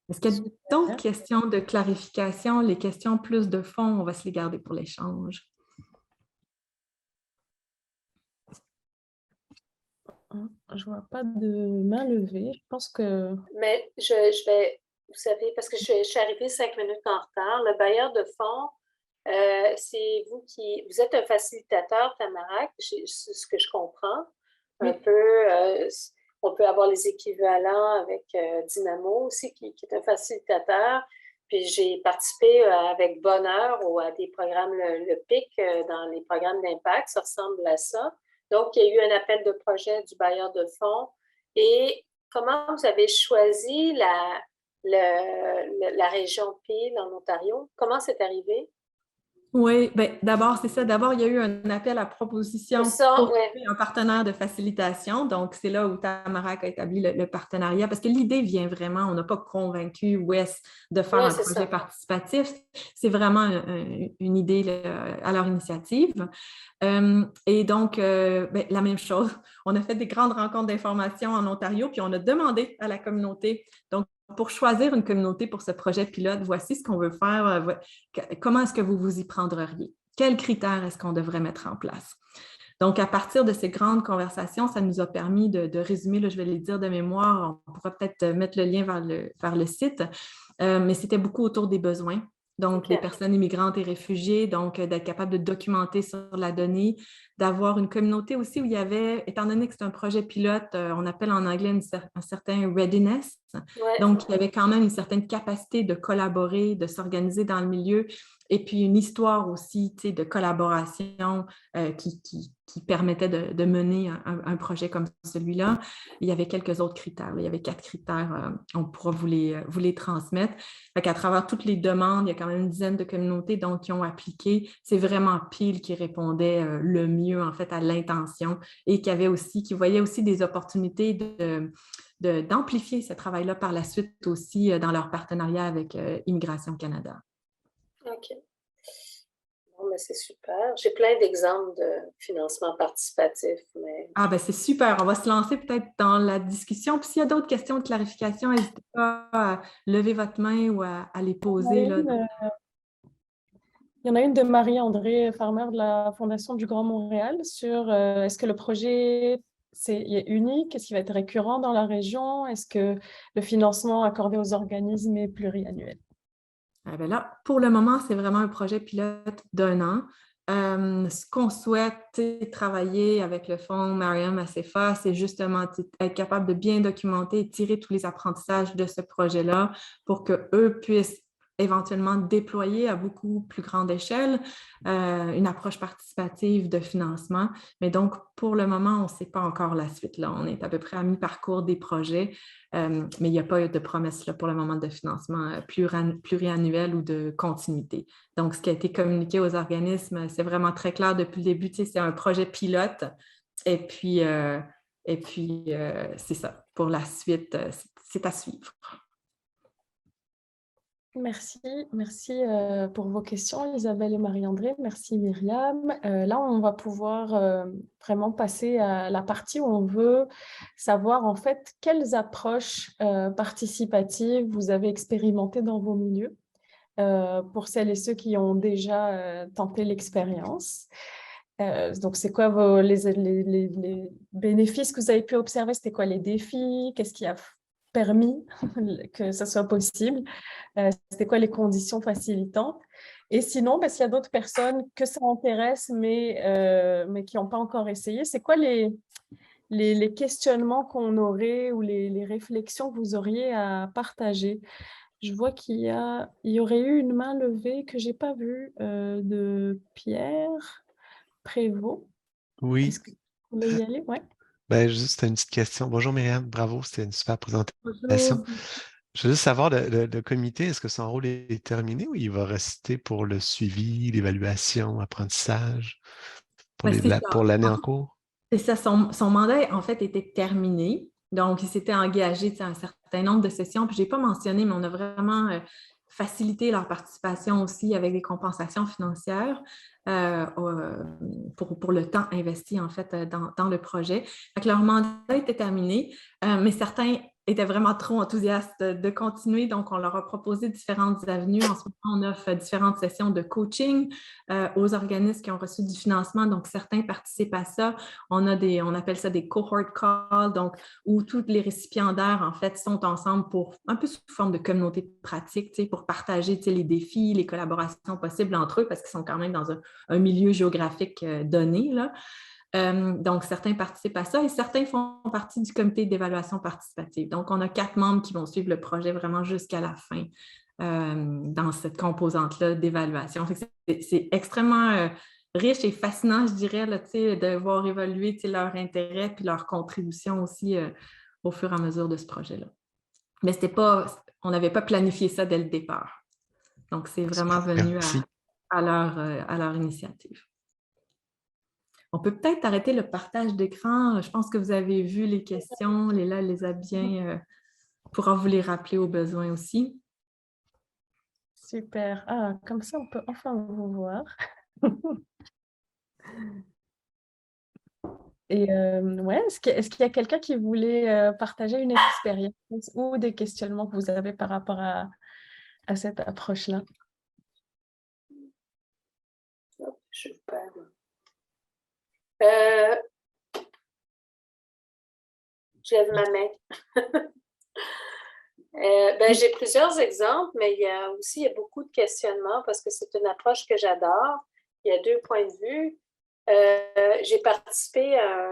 Speaker 2: Est-ce qu'il y a d'autres questions de clarification? Les questions plus de fond, on va se les garder pour l'échange.
Speaker 1: Je vois pas de main levée. Je pense que...
Speaker 3: Mais je vais, vous savez, parce que je suis arrivée 5 minutes en retard. Le bailleur de fonds, c'est vous qui... Vous êtes un facilitateur, Tamara, c'est ce que je comprends. Un peu, on peut avoir les équivalents avec Dynamo aussi, qui est un facilitateur. Puis j'ai participé avec bonheur à des programmes, le PIC, dans les programmes d'impact, ça ressemble à ça. Donc, il y a eu un appel de projet du bailleur de fonds. Et comment vous avez choisi la région Peel en Ontario? Comment c'est arrivé?
Speaker 2: Oui, bien, d'abord, c'est ça. D'abord, il y a eu un appel à proposition pour un partenaire de facilitation. Donc, c'est là où Tamara a établi le partenariat parce que l'idée vient vraiment, on n'a pas convaincu West de faire un projet participatif. C'est vraiment une idée à leur initiative. Et donc, la même chose. On a fait des grandes rencontres d'information en Ontario, puis on a demandé à la communauté. Donc, pour choisir une communauté pour ce projet pilote, voici ce qu'on veut faire. Comment est-ce que vous vous y prendriez? Quels critères est-ce qu'on devrait mettre en place? Donc, à partir de ces grandes conversations, ça nous a permis de résumer, là, je vais les dire de mémoire, on pourra peut-être mettre le lien vers le site, mais c'était beaucoup autour des besoins. Donc, des personnes immigrantes et réfugiées, donc d'être capable de documenter sur la donnée, d'avoir une communauté aussi où il y avait, étant donné que c'est un projet pilote, on appelle en anglais un certain readiness.
Speaker 3: Ouais.
Speaker 2: Donc, il y avait quand même une certaine capacité de collaborer, de s'organiser dans le milieu, et puis une histoire aussi, tu sais, de collaboration qui permettait de mener un projet comme celui-là. Il y avait quelques autres critères. Il y avait 4 critères. On pourra vous les transmettre. Fait qu'à travers toutes les demandes, il y a quand même une dizaine de communautés donc, qui ont appliqué. C'est vraiment Peel qui répondait le mieux, en fait, à l'intention et qui voyait aussi des opportunités d'amplifier ce travail-là par la suite aussi dans leur partenariat avec Immigration Canada.
Speaker 3: OK. Bon, mais c'est super. J'ai plein d'exemples de financement participatif. Mais...
Speaker 2: Ah, ben c'est super. On va se lancer peut-être dans la discussion. Puis s'il y a d'autres questions de clarification, n'hésitez pas à lever votre main ou à les poser. Là.
Speaker 1: Il y en a une de Marie-André Farmer de la Fondation du Grand Montréal sur est-ce que le projet est unique? Est-ce qu'il va être récurrent dans la région? Est-ce que le financement accordé aux organismes est pluriannuel?
Speaker 2: Ben là, pour le moment, c'est vraiment un projet pilote d'1 an. Ce qu'on souhaite travailler avec le fonds Mariam ACFA, c'est justement être capable de bien documenter et tirer tous les apprentissages de ce projet-là pour qu'eux puissent éventuellement déployer à beaucoup plus grande échelle une approche participative de financement. Mais donc, pour le moment, on ne sait pas encore la suite. Là. On est à peu près à mi-parcours des projets, mais il n'y a pas de promesse là, pour le moment de financement pluriannuel ou de continuité. Donc, ce qui a été communiqué aux organismes, c'est vraiment très clair depuis le début. C'est un projet pilote. Et puis c'est ça. Pour la suite, c'est à suivre.
Speaker 1: Merci pour vos questions, Isabelle et Marie-André. Merci, Myriam. Là, on va pouvoir vraiment passer à la partie où on veut savoir en fait quelles approches participatives vous avez expérimentées dans vos milieux pour celles et ceux qui ont déjà tenté l'expérience. Donc, c'est quoi les bénéfices que vous avez pu observer? C'était quoi les défis? Qu'est-ce qui a permis que ça soit possible? C'était quoi les conditions facilitantes? Et sinon, s'il y a d'autres personnes que ça intéresse, mais qui n'ont pas encore essayé, c'est quoi les questionnements qu'on aurait ou les réflexions que vous auriez à partager? Je vois qu'il y aurait eu une main levée que je n'ai pas vue de Pierre Prévost.
Speaker 4: Oui.
Speaker 1: Est-ce que vous voulez y aller? Ouais.
Speaker 4: Ben, juste une petite question. Bonjour Myriam, bravo, c'était une super présentation.
Speaker 2: Bonjour.
Speaker 4: Je veux juste savoir, le comité, est-ce que son rôle est terminé ou il va rester pour le suivi, l'évaluation, l'apprentissage pour l'année en cours?
Speaker 2: C'est ça, son mandat, en fait, était terminé. Donc, il s'était engagé à un certain nombre de sessions. Puis, je n'ai pas mentionné, mais on a vraiment facilité leur participation aussi avec des compensations financières pour le temps investi, en fait, dans le projet. Fait que leur mandat était terminé, mais certains étaient vraiment trop enthousiastes de continuer. Donc, on leur a proposé différentes avenues. En ce moment, on offre différentes sessions de coaching aux organismes qui ont reçu du financement. Donc, certains participent à ça. On appelle ça des cohort calls, donc où tous les récipiendaires, en fait, sont ensemble pour un peu sous forme de communauté de pratique, pour partager les défis, les collaborations possibles entre eux, parce qu'ils sont quand même dans un milieu géographique donné, là. Donc, certains participent à ça et certains font partie du comité d'évaluation participative. Donc, on a 4 membres qui vont suivre le projet vraiment jusqu'à la fin dans cette composante-là d'évaluation. C'est extrêmement riche et fascinant, je dirais, là, de voir évoluer leur intérêt puis leur contribution aussi au fur et à mesure de ce projet-là. Mais on n'avait pas planifié ça dès le départ. Donc, c'est vraiment venu à leur initiative. On peut peut-être arrêter le partage d'écran. Je pense que vous avez vu les questions. Léla les a bien... pourra vous les rappeler au besoin aussi.
Speaker 1: Super. Ah, comme ça, on peut enfin vous voir. Et ouais, est-ce qu'il y a quelqu'un qui voulait partager une expérience ou des questionnements que vous avez par rapport à cette approche-là?
Speaker 3: Je perds. Je lève ma main. J'ai plusieurs exemples, mais il y a beaucoup de questionnements parce que c'est une approche que j'adore. Il y a 2 points de vue. J'ai participé à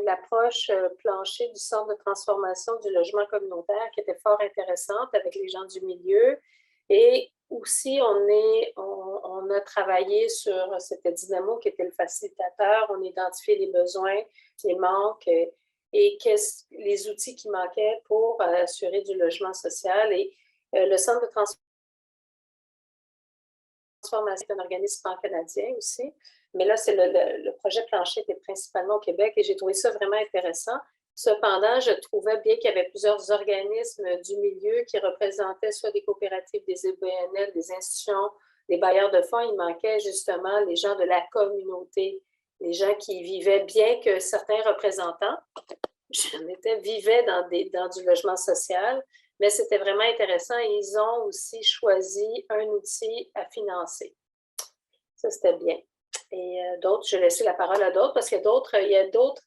Speaker 3: l'approche plancher du Centre de transformation du logement communautaire qui était fort intéressante avec les gens du milieu. Et aussi, on a travaillé sur, c'était Dynamo qui était le facilitateur, on a identifié les besoins, les manques et les outils qui manquaient pour assurer du logement social. Et le Centre de transformation est un organisme pan-canadien aussi. Mais là, c'est le projet plancher était principalement au Québec et j'ai trouvé ça vraiment intéressant. Cependant, je trouvais bien qu'il y avait plusieurs organismes du milieu qui représentaient soit des coopératives, des EBNL, des institutions, des bailleurs de fonds. Il manquait justement les gens de la communauté, les gens qui vivaient, bien que certains représentants, vivaient dans du logement social, mais c'était vraiment intéressant et ils ont aussi choisi un outil à financer. Ça, c'était bien. Et d'autres, je vais laisser la parole à d'autres parce qu'il y a d'autres,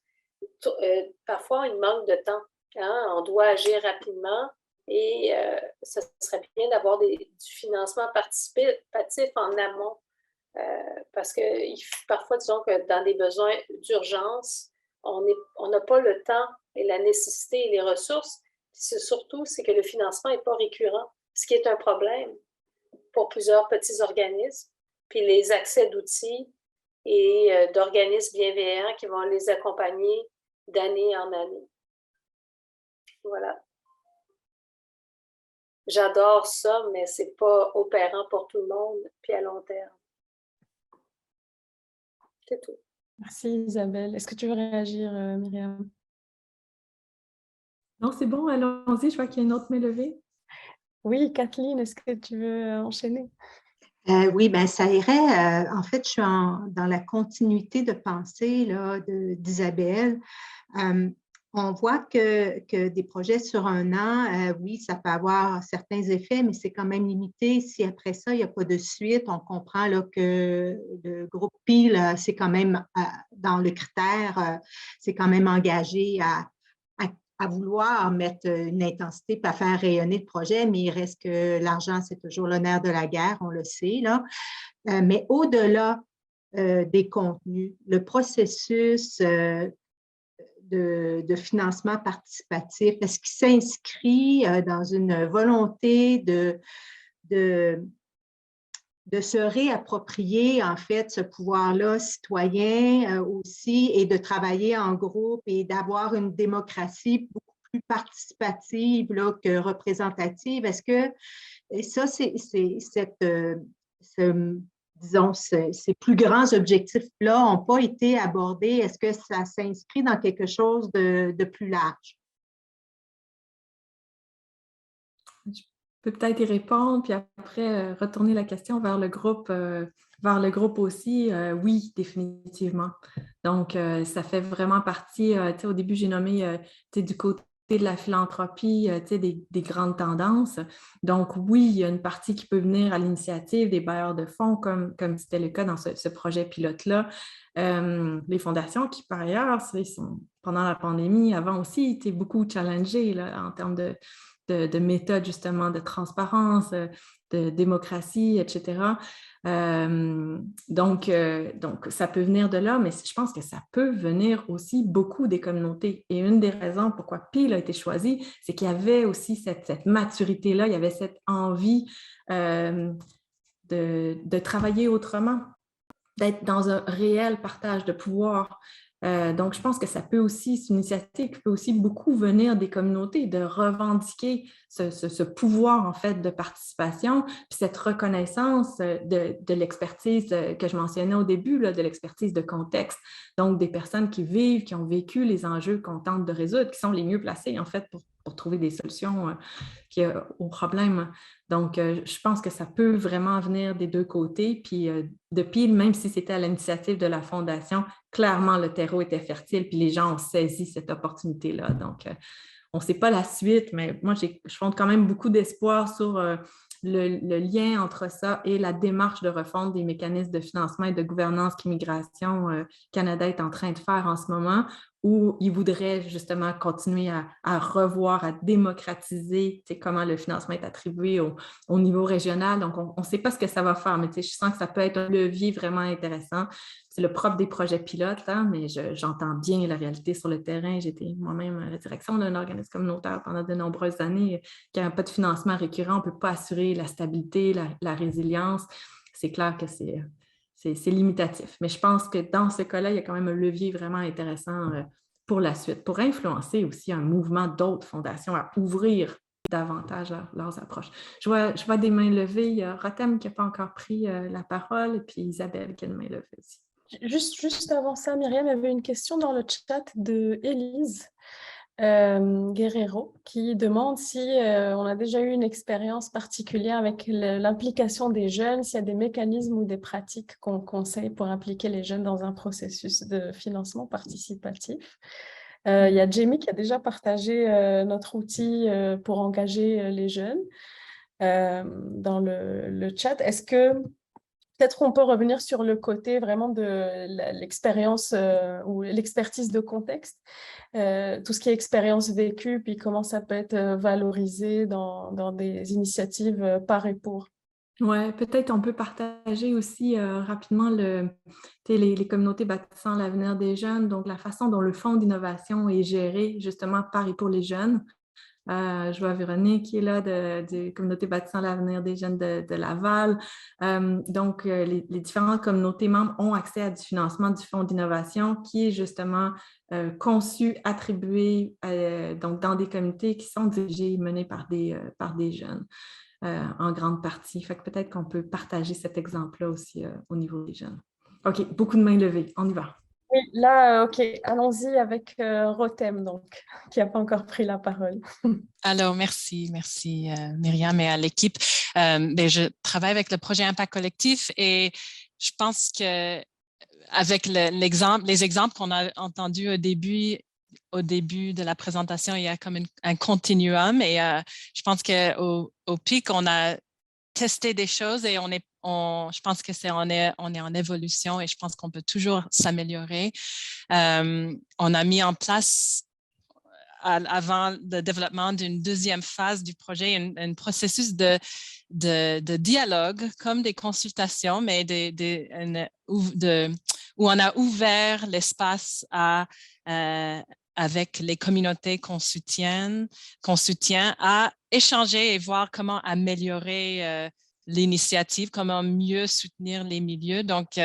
Speaker 3: parfois, il manque de temps. Hein? On doit agir rapidement et ce serait bien d'avoir du financement participatif en amont parce que parfois, disons que dans des besoins d'urgence, on n'a pas le temps et la nécessité et les ressources. Surtout, c'est que le financement n'est pas récurrent, ce qui est un problème pour plusieurs petits organismes. Puis les accès d'outils et d'organismes bienveillants qui vont les accompagner d'année en année. Voilà. J'adore ça, mais ce n'est pas opérant pour tout le monde, puis à long terme. C'est tout.
Speaker 1: Merci Isabelle. Est-ce que tu veux réagir, Myriam?
Speaker 2: Non, c'est bon, allons-y. Je vois qu'il y a une autre main levée.
Speaker 1: Oui, Kathleen, est-ce que tu veux enchaîner?
Speaker 5: Oui, bien, ça irait. En fait, je suis dans la continuité de pensée d'Isabelle. On voit que des projets sur un an, oui, ça peut avoir certains effets, mais c'est quand même limité. Si après ça, il n'y a pas de suite, on comprend là, que le groupe PIL, c'est quand même dans le critère, c'est quand même engagé à vouloir mettre une intensité et à faire rayonner le projet, mais il reste que l'argent, c'est toujours le nerf de la guerre, on le sait. Là. Mais au-delà des contenus, le processus de financement participatif, est-ce qu'il s'inscrit dans une volonté de se réapproprier, en fait, ce pouvoir-là citoyen aussi et de travailler en groupe et d'avoir une démocratie beaucoup plus participative là, que représentative. Est-ce que ça, disons, ces plus grands objectifs-là n'ont pas été abordés? Est-ce que ça s'inscrit dans quelque chose de plus large?
Speaker 2: Je peux peut-être y répondre, puis après retourner la question vers le groupe aussi. Oui, définitivement. Donc, ça fait vraiment partie, au début, j'ai nommé du côté de la philanthropie, des grandes tendances. Donc, oui, il y a une partie qui peut venir à l'initiative des bailleurs de fonds, comme c'était le cas dans ce projet pilote-là. Les fondations qui, par ailleurs, pendant la pandémie, avant aussi, étaient beaucoup challengées là, en termes de méthodes, justement, de transparence, de démocratie, etc. Donc, ça peut venir de là, mais je pense que ça peut venir aussi beaucoup des communautés. Et une des raisons pourquoi PIL a été choisi, c'est qu'il y avait aussi cette maturité-là, il y avait cette envie de travailler autrement, d'être dans un réel partage de pouvoir. Donc, je pense que ça peut aussi, c'est une initiative qui peut aussi beaucoup venir des communautés, de revendiquer ce pouvoir, en fait, de participation, puis cette reconnaissance de l'expertise que je mentionnais au début, là, de l'expertise de contexte. Donc, des personnes qui vivent, qui ont vécu les enjeux qu'on tente de résoudre, qui sont les mieux placées, en fait, pour trouver des solutions aux problèmes. Donc, je pense que ça peut vraiment venir des deux côtés. Puis, depuis, même si c'était à l'initiative de la Fondation, clairement, le terreau était fertile, puis les gens ont saisi cette opportunité-là. Donc, on ne sait pas la suite, mais moi, je fonde quand même beaucoup d'espoir sur le lien entre ça et la démarche de refonte des mécanismes de financement et de gouvernance qu'Immigration Canada est en train de faire en ce moment, où ils voudraient justement continuer à revoir, à démocratiser comment le financement est attribué au niveau régional. Donc, on ne sait pas ce que ça va faire, mais je sens que ça peut être un levier vraiment intéressant. C'est le propre des projets pilotes, là, mais j'entends bien la réalité sur le terrain. J'étais moi-même à la direction d'un organisme communautaire pendant de nombreuses années. Qu'il n'y a pas de financement récurrent, on ne peut pas assurer la stabilité, la résilience. C'est clair que c'est limitatif. Mais je pense que dans ce cas-là, il y a quand même un levier vraiment intéressant pour la suite, pour influencer aussi un mouvement d'autres fondations à ouvrir davantage leurs approches. Je vois des mains levées. Il y a Rotem qui n'a pas encore pris la parole, et puis Isabelle qui a une main levée aussi.
Speaker 1: Juste avant ça, Myriam, il y avait une question dans le chat de Élise Guerrero qui demande si on a déjà eu une expérience particulière avec l'implication des jeunes, s'il y a des mécanismes ou des pratiques qu'on conseille pour impliquer les jeunes dans un processus de financement participatif. Il y a Jamie qui a déjà partagé notre outil pour engager les jeunes dans le chat. Est-ce que peut-être on peut revenir sur le côté vraiment de l'expérience ou l'expertise de contexte, tout ce qui est expérience vécue, puis comment ça peut être valorisé dans des initiatives par et pour.
Speaker 2: Oui, peut-être on peut partager aussi rapidement les communautés bâtissant l'avenir des jeunes, donc la façon dont le fonds d'innovation est géré justement par et pour les jeunes. Je vois Véronique qui est là de communauté bâtissant l'avenir des jeunes de Laval. Donc, les différentes communautés membres ont accès à du financement du fonds d'innovation qui est justement conçu, attribué donc dans des comités qui sont dirigés et menés par des jeunes en grande partie. Fait que peut-être qu'on peut partager cet exemple-là aussi au niveau des jeunes. OK, beaucoup de mains levées. On y va.
Speaker 1: Oui, là, OK, allons-y avec Rotem, donc, qui n'a pas encore pris la parole.
Speaker 6: Alors, merci Myriam et à l'équipe. Je travaille avec le projet Impact Collectif et je pense que avec les exemples qu'on a entendus au début de la présentation, il y a comme un continuum et je pense qu'au PIC, on a testé des choses et je pense que on est en évolution et je pense qu'on peut toujours s'améliorer. On a mis en place avant le développement d'une deuxième phase du projet, un processus de dialogue, comme des consultations, mais où on a ouvert l'espace avec les communautés qu'on soutient à échanger et voir comment améliorer l'initiative, comment mieux soutenir les milieux. Donc,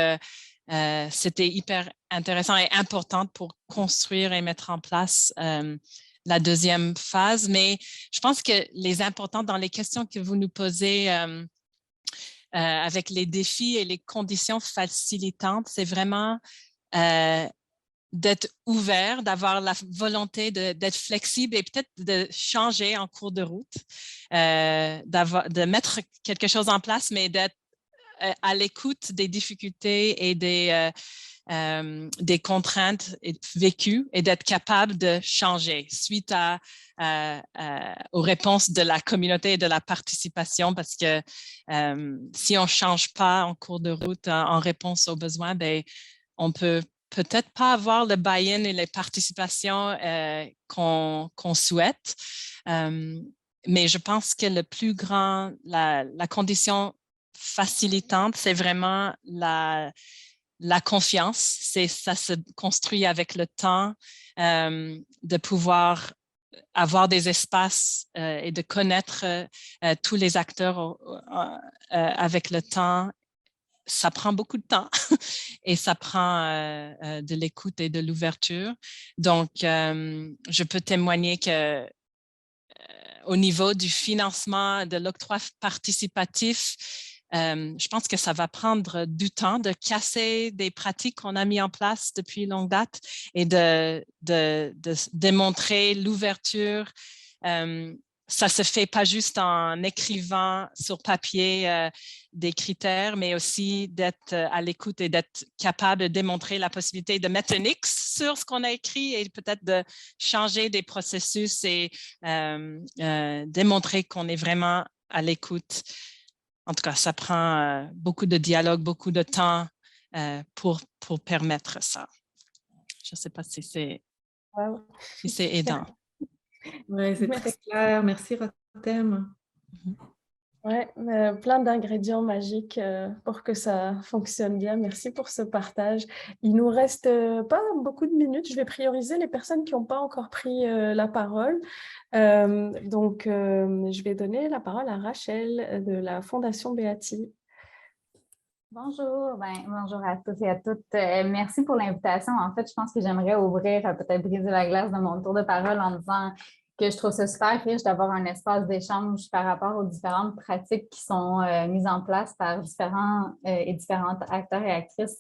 Speaker 6: c'était hyper intéressant et important pour construire et mettre en place la deuxième phase. Mais je pense que les importants dans les questions que vous nous posez avec les défis et les conditions facilitantes, c'est vraiment d'être ouvert, d'avoir la volonté d'être flexible et peut-être de changer en cours de route, de mettre quelque chose en place, mais d'être à l'écoute des difficultés et des contraintes vécues et d'être capable de changer suite aux réponses de la communauté et de la participation, parce que si on ne change pas en cours de route en réponse aux besoins, on peut peut-être pas avoir le buy-in et les participations qu'on souhaite. Mais je pense que le plus grand, la condition facilitante, c'est vraiment la confiance. Ça se construit avec le temps, de pouvoir avoir des espaces et de connaître tous les acteurs avec le temps. Ça prend beaucoup de temps et ça prend de l'écoute et de l'ouverture. Donc, je peux témoigner que au niveau du financement, de l'octroi participatif, je pense que ça va prendre du temps de casser des pratiques qu'on a mis en place depuis longue date et de démontrer l'ouverture. Ça se fait pas juste en écrivant sur papier des critères, mais aussi d'être à l'écoute et d'être capable de démontrer la possibilité de mettre un X sur ce qu'on a écrit et peut-être de changer des processus et démontrer qu'on est vraiment à l'écoute. En tout cas, ça prend beaucoup de dialogue, beaucoup de temps pour permettre ça. Je ne sais pas si c'est aidant.
Speaker 2: Oui, c'est très clair. Merci, Rotem.
Speaker 1: Oui, plein d'ingrédients magiques pour que ça fonctionne bien. Merci pour ce partage. Il nous reste pas beaucoup de minutes. Je vais prioriser les personnes qui n'ont pas encore pris la parole. Donc, je vais donner la parole à Rachel de la Fondation Beati.
Speaker 7: Bonjour, bonjour à tous et à toutes. Merci pour l'invitation. En fait, je pense que j'aimerais ouvrir, peut-être briser la glace de mon tour de parole en disant que je trouve ça super riche d'avoir un espace d'échange par rapport aux différentes pratiques qui sont mises en place par différents et différentes acteurs et actrices.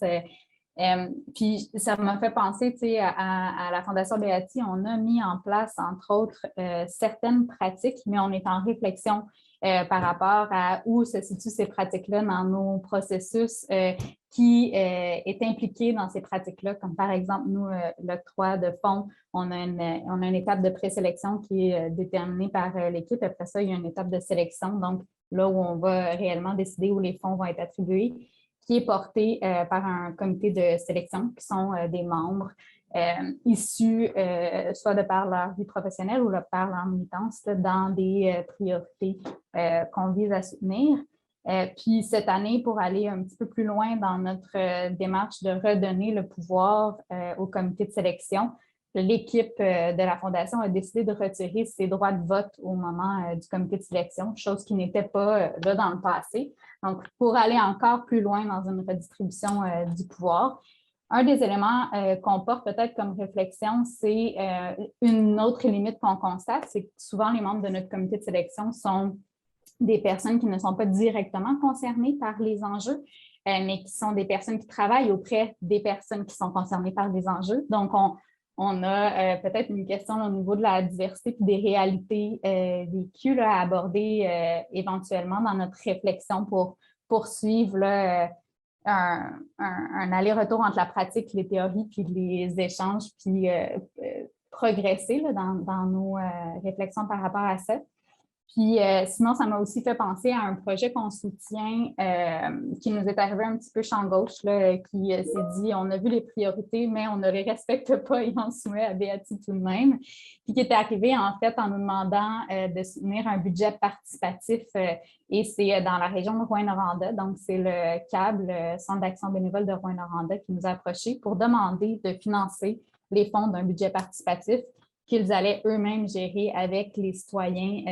Speaker 7: Puis ça m'a fait penser, tu sais, à la Fondation Beati, on a mis en place, entre autres, certaines pratiques, mais on est en réflexion par rapport à où se situent ces pratiques-là dans nos processus qui est impliqué dans ces pratiques-là, comme par exemple, nous, l'octroi de fonds, on a une étape de présélection qui est déterminée par l'équipe. Après ça, il y a une étape de sélection, donc là où on va réellement décider où les fonds vont être attribués, qui est porté par un comité de sélection qui sont des membres issus soit de par leur vie professionnelle ou par leur militance dans des priorités qu'on vise à soutenir. Puis cette année, pour aller un petit peu plus loin dans notre démarche de redonner le pouvoir au comité de sélection, l'équipe de la Fondation a décidé de retirer ses droits de vote au moment du comité de sélection, chose qui n'était pas là dans le passé. Donc, pour aller encore plus loin dans une redistribution du pouvoir, un des éléments qu'on porte peut-être comme réflexion, c'est une autre limite qu'on constate, c'est que souvent les membres de notre comité de sélection sont des personnes qui ne sont pas directement concernées par les enjeux, mais qui sont des personnes qui travaillent auprès des personnes qui sont concernées par les enjeux. Donc, on a peut-être une question là, au niveau de la diversité et des réalités vécues là, à aborder éventuellement dans notre réflexion pour poursuivre là, un aller-retour entre la pratique, les théories, puis les échanges, puis progresser là, dans nos réflexions par rapport à ça. Puis sinon, ça m'a aussi fait penser à un projet qu'on soutient qui nous est arrivé un petit peu champ gauche, là, qui s'est dit, on a vu les priorités, mais on ne les respecte pas et on soumet à Beati tout de même. Puis qui était arrivé en fait en nous demandant de soutenir un budget participatif et c'est dans la région de Rouyn-Noranda. Donc, c'est le CAB, le Centre d'action bénévole de Rouyn-Noranda, qui nous a approchés pour demander de financer les fonds d'un budget participatif qu'ils allaient eux-mêmes gérer avec les citoyens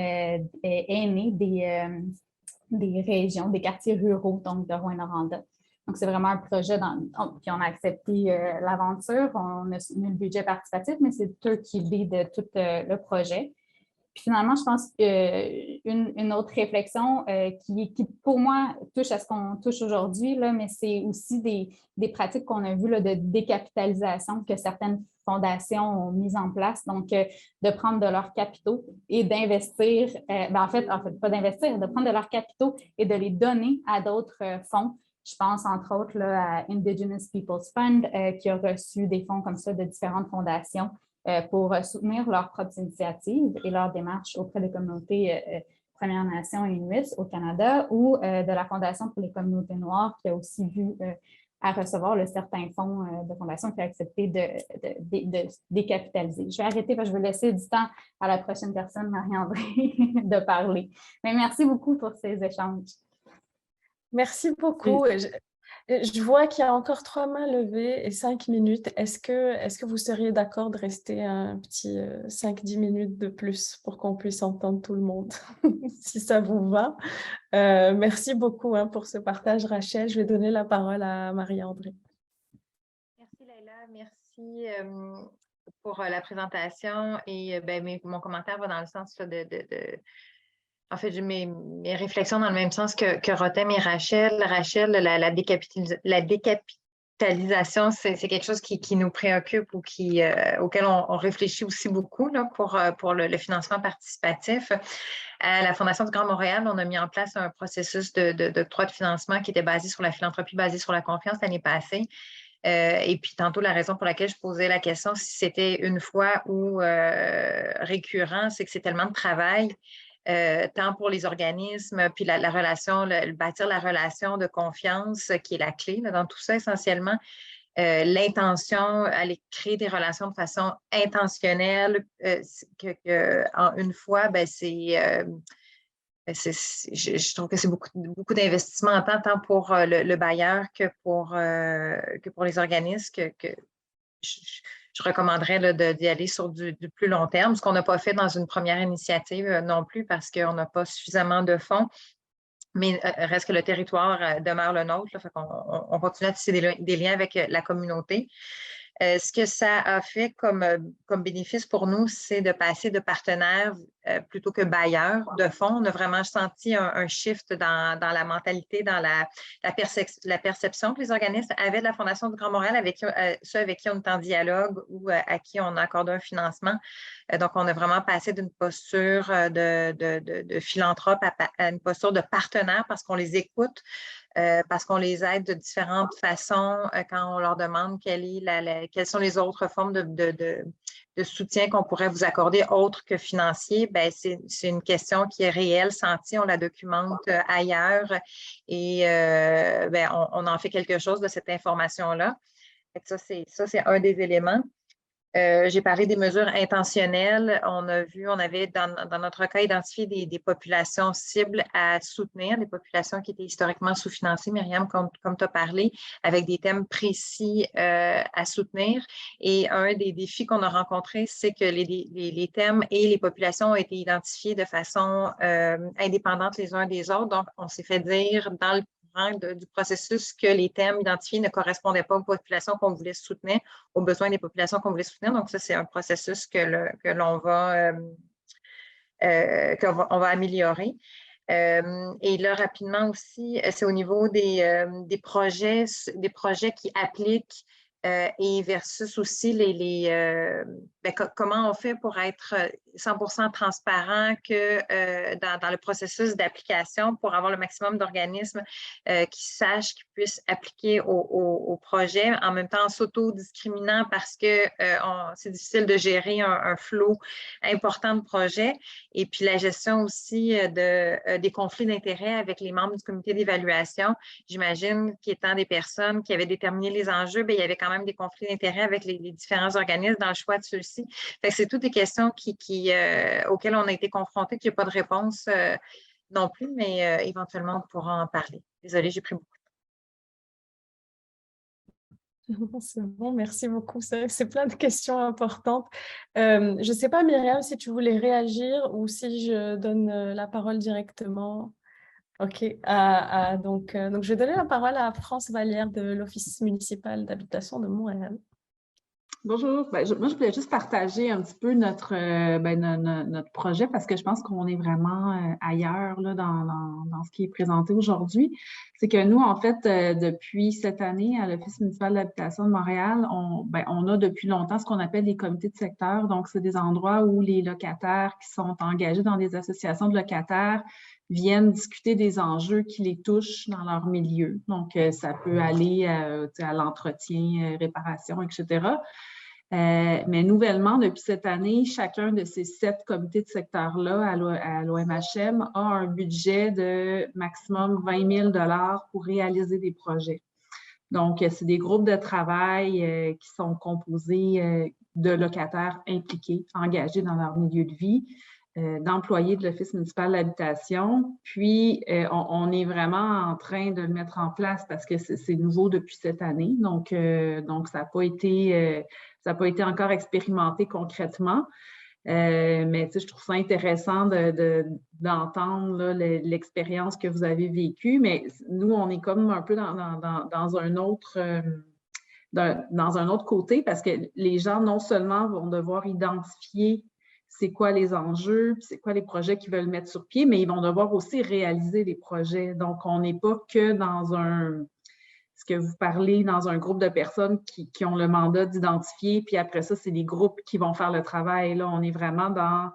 Speaker 7: aînés des régions, des quartiers ruraux, donc de Rouyn-Noranda. Donc, c'est vraiment un projet, puis on a accepté l'aventure, on a soutenu le budget participatif, mais c'est eux qui lead tout le projet. Puis finalement, je pense qu'une autre réflexion qui, pour moi, touche à ce qu'on touche aujourd'hui, là, mais c'est aussi des pratiques qu'on a vues là, de décapitalisation que certaines fondations ont mises en place. Donc, de prendre de leurs capitaux et d'investir, en fait, pas d'investir, de prendre de leurs capitaux et de les donner à d'autres fonds. Je pense entre autres là, à Indigenous Peoples Fund qui a reçu des fonds comme ça de différentes fondations pour soutenir leurs propres initiatives et leurs démarches auprès des communautés Premières Nations et Inuits au Canada ou de la Fondation pour les communautés noires qui a aussi vu à recevoir certains fonds de fondation qui a accepté de décapitaliser. Je vais arrêter parce que je vais laisser du temps à la prochaine personne, Marie-André, de parler. Mais merci beaucoup pour ces échanges.
Speaker 1: Merci beaucoup. Je vois qu'il y a encore 3 mains levées et 5 minutes. Est-ce que vous seriez d'accord de rester un petit 5-10 minutes de plus pour qu'on puisse entendre tout le monde, si ça vous va? Merci beaucoup pour ce partage, Rachel. Je vais donner la parole à Marie-André.
Speaker 8: Merci, Laila. Merci pour la présentation. Et mon commentaire va dans le sens en fait, j'ai mes réflexions dans le même sens que Rotem et Rachel. Rachel, la décapitalisation, c'est quelque chose qui nous préoccupe ou auquel on réfléchit aussi beaucoup là, pour le financement participatif. À la Fondation du Grand Montréal, on a mis en place un processus d'octroi de financement qui était basé sur la philanthropie, basée sur la confiance l'année passée. Et puis tantôt, la raison pour laquelle je posais la question, si c'était une fois ou récurrent, c'est que c'est tellement de travail tant pour les organismes, puis la relation, bâtir la relation de confiance qui est la clé là, dans tout ça essentiellement. L'intention, aller créer des relations de façon intentionnelle, en une fois, ben, je trouve que c'est beaucoup d'investissement en temps, tant pour le bailleur que pour les organismes, que je recommanderais d'y aller sur du plus long terme, ce qu'on n'a pas fait dans une première initiative non plus parce qu'on n'a pas suffisamment de fonds. Mais reste que le territoire demeure le nôtre. Là, fait on continue à tisser des liens avec la communauté. Ce que ça a fait comme bénéfice pour nous, c'est de passer de partenaires plutôt que bailleurs de fonds. On a vraiment senti un shift dans la mentalité, dans la perception que les organismes avaient de la Fondation du Grand Montréal, ceux avec qui on est en dialogue ou à qui on accorde un financement. Donc, on a vraiment passé d'une posture de philanthrope à une posture de partenaire parce qu'on les écoute. Parce qu'on les aide de différentes façons quand on leur demande quelles sont les autres formes de soutien qu'on pourrait vous accorder autres que financiers. Bien, c'est une question qui est réelle, sentie, on la documente ailleurs et bien, on en fait quelque chose de cette information-là. Ça, c'est un des éléments. J'ai parlé des mesures intentionnelles. On avait dans notre cas identifié des populations cibles à soutenir, des populations qui étaient historiquement sous-financées, Myriam, comme tu as parlé, avec des thèmes précis à soutenir. Et un des défis qu'on a rencontrés, c'est que les thèmes et les populations ont été identifiés de façon indépendante les uns des autres. Donc, on s'est fait dire dans le du processus que les thèmes identifiés ne correspondaient pas aux populations qu'on voulait soutenir, aux besoins des populations qu'on voulait soutenir. Donc, ça, c'est un processus qu'on va améliorer. Et là, rapidement aussi, c'est au niveau des projets qui appliquent et versus aussi comment on fait pour être 100% transparent que dans le processus d'application pour avoir le maximum d'organismes qui sachent, qui puissent appliquer au projet, en même temps en s'auto-discriminant parce que c'est difficile de gérer un flot important de projets. Et puis la gestion aussi des conflits d'intérêts avec les membres du comité d'évaluation. J'imagine qu'étant des personnes qui avaient déterminé les enjeux, bien, il y avait quand même des conflits d'intérêts avec les différents organismes dans le choix de ceux-ci. Fait que c'est toutes des questions auxquelles on a été confrontés, qu'il n'y a pas de réponse non plus, mais éventuellement, on pourra en parler. Désolée, j'ai pris beaucoup de temps.
Speaker 1: C'est bon, merci beaucoup. C'est plein de questions importantes. Je ne sais pas, Myriam, si tu voulais réagir ou si je donne la parole directement. OK. Donc, je vais donner la parole à France Vallière de l'Office municipal d'habitation de Montréal.
Speaker 9: Bonjour. Moi, je voulais juste partager un petit peu notre projet parce que je pense qu'on est vraiment ailleurs là, dans ce qui est présenté aujourd'hui. C'est que nous, en fait, depuis cette année, à l'Office municipal d'habitation de Montréal, on a depuis longtemps ce qu'on appelle les comités de secteur. Donc, c'est des endroits où les locataires qui sont engagés dans des associations de locataires viennent discuter des enjeux qui les touchent dans leur milieu. Donc, ça peut aller à l'entretien, réparation, etc. Mais nouvellement, depuis cette année, chacun de ces 7 comités de secteur-là à l'OMHM a un budget de maximum 20 000 $ pour réaliser des projets. Donc, c'est des groupes de travail qui sont composés de locataires impliqués, engagés dans leur milieu de vie, d'employés de l'Office municipal d'habitation. Puis, on est vraiment en train de le mettre en place parce que c'est nouveau depuis cette année. Donc ça n'a pas été encore expérimenté concrètement. Mais je trouve ça intéressant d'entendre l'expérience que vous avez vécue. Mais nous, on est comme un peu dans un autre côté parce que les gens, non seulement vont devoir identifier c'est quoi les enjeux, c'est quoi les projets qu'ils veulent mettre sur pied, mais ils vont devoir aussi réaliser les projets. Donc, on n'est pas que dans ce que vous parlez, dans un groupe de personnes qui ont le mandat d'identifier, puis après ça, c'est les groupes qui vont faire le travail. Là, on est vraiment dans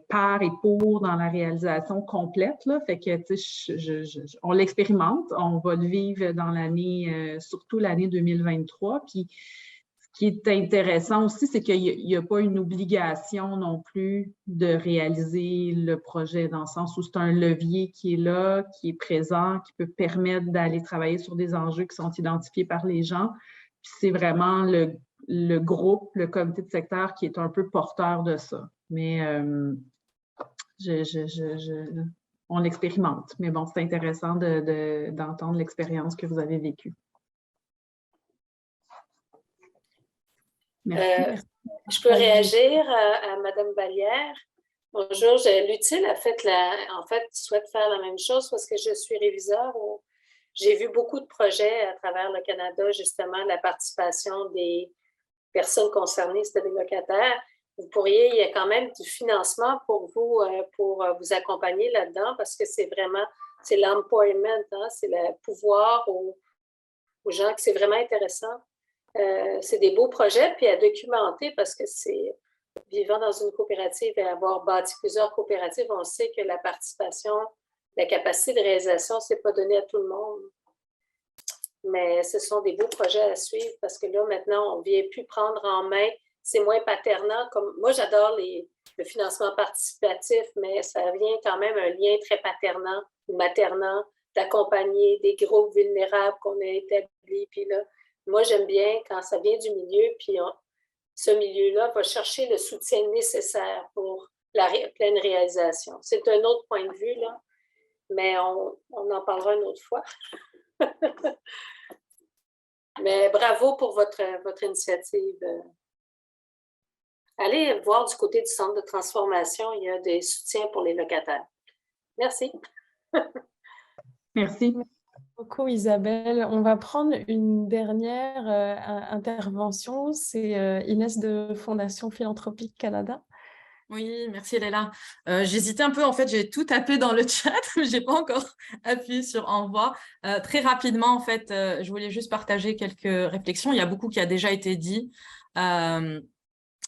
Speaker 9: par et pour dans la réalisation complète. Là. Fait que, on l'expérimente, on va le vivre dans l'année, surtout l'année 2023, puis qui est intéressant aussi, c'est qu'il n'y a pas une obligation non plus de réaliser le projet, dans le sens où c'est un levier qui est là, qui est présent, qui peut permettre d'aller travailler sur des enjeux qui sont identifiés par les gens. Puis c'est vraiment le groupe, le comité de secteur qui est un peu porteur de ça. Mais on l'expérimente. Mais bon, c'est intéressant d'entendre l'expérience que vous avez vécue.
Speaker 3: Je peux réagir à Mme Vallière. Bonjour, l'Utile souhaite faire la même chose parce que je suis réviseur. J'ai vu beaucoup de projets à travers le Canada, justement, la participation des personnes concernées, c'était des locataires. Il y a quand même du financement pour vous accompagner là-dedans parce que c'est l'empowerment, hein, c'est le pouvoir aux gens que c'est vraiment intéressant. C'est des beaux projets, puis à documenter parce que c'est vivant dans une coopérative et avoir bâti plusieurs coopératives, on sait que la participation, la capacité de réalisation, c'est pas donné à tout le monde. Mais ce sont des beaux projets à suivre parce que là, maintenant, on ne vient plus prendre en main, c'est moins paternant. Moi, j'adore le financement participatif, mais ça vient quand même un lien très paternant ou maternant d'accompagner des groupes vulnérables qu'on a établis, puis là, moi, j'aime bien quand ça vient du milieu, puis ce milieu-là va chercher le soutien nécessaire pour la pleine réalisation. C'est un autre point de vue, là, mais on en parlera une autre fois. Mais bravo pour votre initiative. Allez voir du côté du centre de transformation, il y a des soutiens pour les locataires. Merci.
Speaker 9: Merci.
Speaker 1: Beaucoup Isabelle. On va prendre une dernière intervention. C'est Inès de Fondation Philanthropique Canada.
Speaker 10: Oui, merci Léla. J'hésitais un peu, en fait, j'ai tout tapé dans le chat, mais je n'ai pas encore appuyé sur envoi. Très rapidement, en fait, je voulais juste partager quelques réflexions. Il y a beaucoup qui a déjà été dit,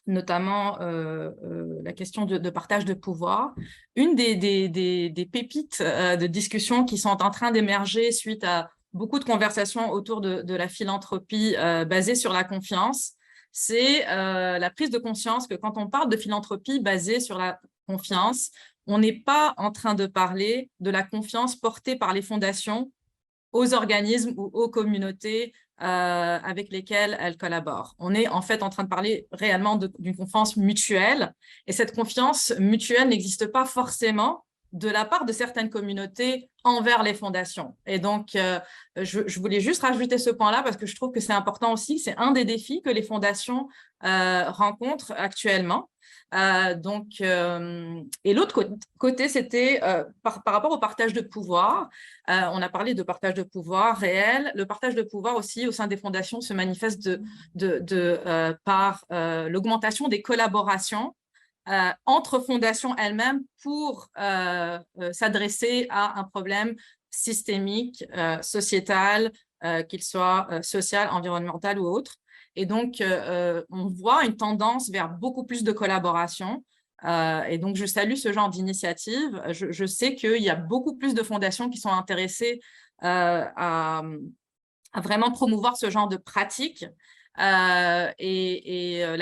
Speaker 10: notamment la question de partage de pouvoir. Une des pépites de discussion qui sont en train d'émerger suite à beaucoup de conversations autour de la philanthropie basée sur la confiance, c'est la prise de conscience que quand on parle de philanthropie basée sur la confiance, on n'est pas en train de parler de la confiance portée par les fondations aux organismes ou aux communautés avec lesquelles elles collaborent. On est en fait en train de parler réellement d'une confiance mutuelle, et cette confiance mutuelle n'existe pas forcément de la part de certaines communautés envers les fondations. Et donc, je voulais juste rajouter ce point-là parce que je trouve que c'est important aussi, c'est un des défis que les fondations rencontrent actuellement. Et l'autre côté, c'était par rapport au partage de pouvoir. On a parlé de partage de pouvoir réel. Le partage de pouvoir aussi au sein des fondations se manifeste par l'augmentation des collaborations entre fondations elles-mêmes pour s'adresser à un problème systémique, sociétal, qu'il soit social, environnemental ou autre. Et donc, on voit une tendance vers beaucoup plus de collaboration. Et donc, je salue ce genre d'initiative. Je sais qu'il y a beaucoup plus de fondations qui sont intéressées à vraiment promouvoir ce genre de pratiques. La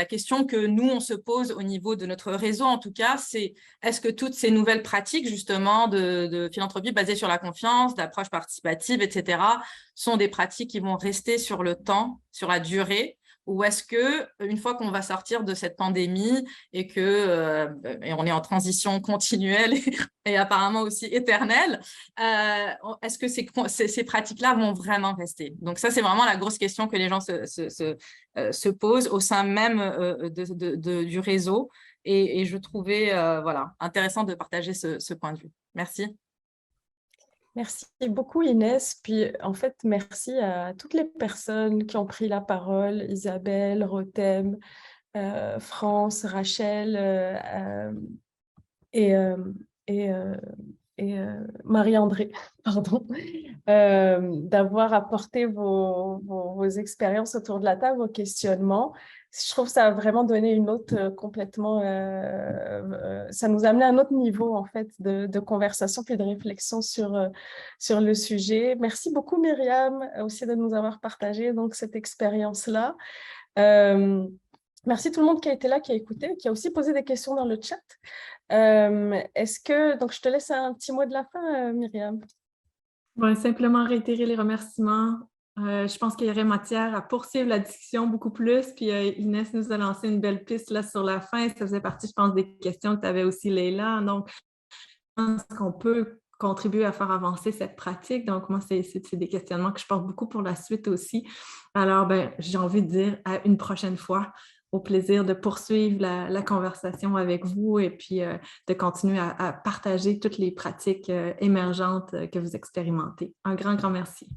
Speaker 10: question que nous, on se pose au niveau de notre réseau, en tout cas, c'est est-ce que toutes ces nouvelles pratiques, justement, de philanthropie basée sur la confiance, d'approche participative, etc., sont des pratiques qui vont rester sur le temps, sur la durée, ou est-ce que une fois qu'on va sortir de cette pandémie et que et on est en transition continuelle et apparemment aussi éternelle, est-ce que ces pratiques-là vont vraiment rester? Donc ça, c'est vraiment la grosse question que les gens se posent au sein même du réseau. Et je trouvais voilà, intéressant de partager ce point de vue. Merci.
Speaker 1: Merci beaucoup Inès, puis en fait merci à toutes les personnes qui ont pris la parole, Isabelle, Rotem, France, Rachel et Marie-André, pardon, d'avoir apporté vos expériences autour de la table, vos questionnements. Je trouve que ça a vraiment donné une autre complètement, ça nous a amené à un autre niveau en fait de conversation puis de réflexion sur le sujet. Merci beaucoup Myriam aussi de nous avoir partagé donc cette expérience-là. Merci tout le monde qui a été là, qui a écouté, qui a aussi posé des questions dans le chat. Donc je te laisse un petit mot de la fin, Myriam.
Speaker 2: Bon, simplement réitérer les remerciements. Je pense qu'il y aurait matière à poursuivre la discussion beaucoup plus. Puis Inès nous a lancé une belle piste là sur la fin. Ça faisait partie, je pense, des questions que tu avais aussi, Leïla. Donc, je pense qu'on peut contribuer à faire avancer cette pratique. Donc, moi, c'est des questionnements que je porte beaucoup pour la suite aussi. Alors, j'ai envie de dire à une prochaine fois. Au plaisir de poursuivre la conversation avec vous et puis de continuer à partager toutes les pratiques émergentes que vous expérimentez. Un grand, grand merci.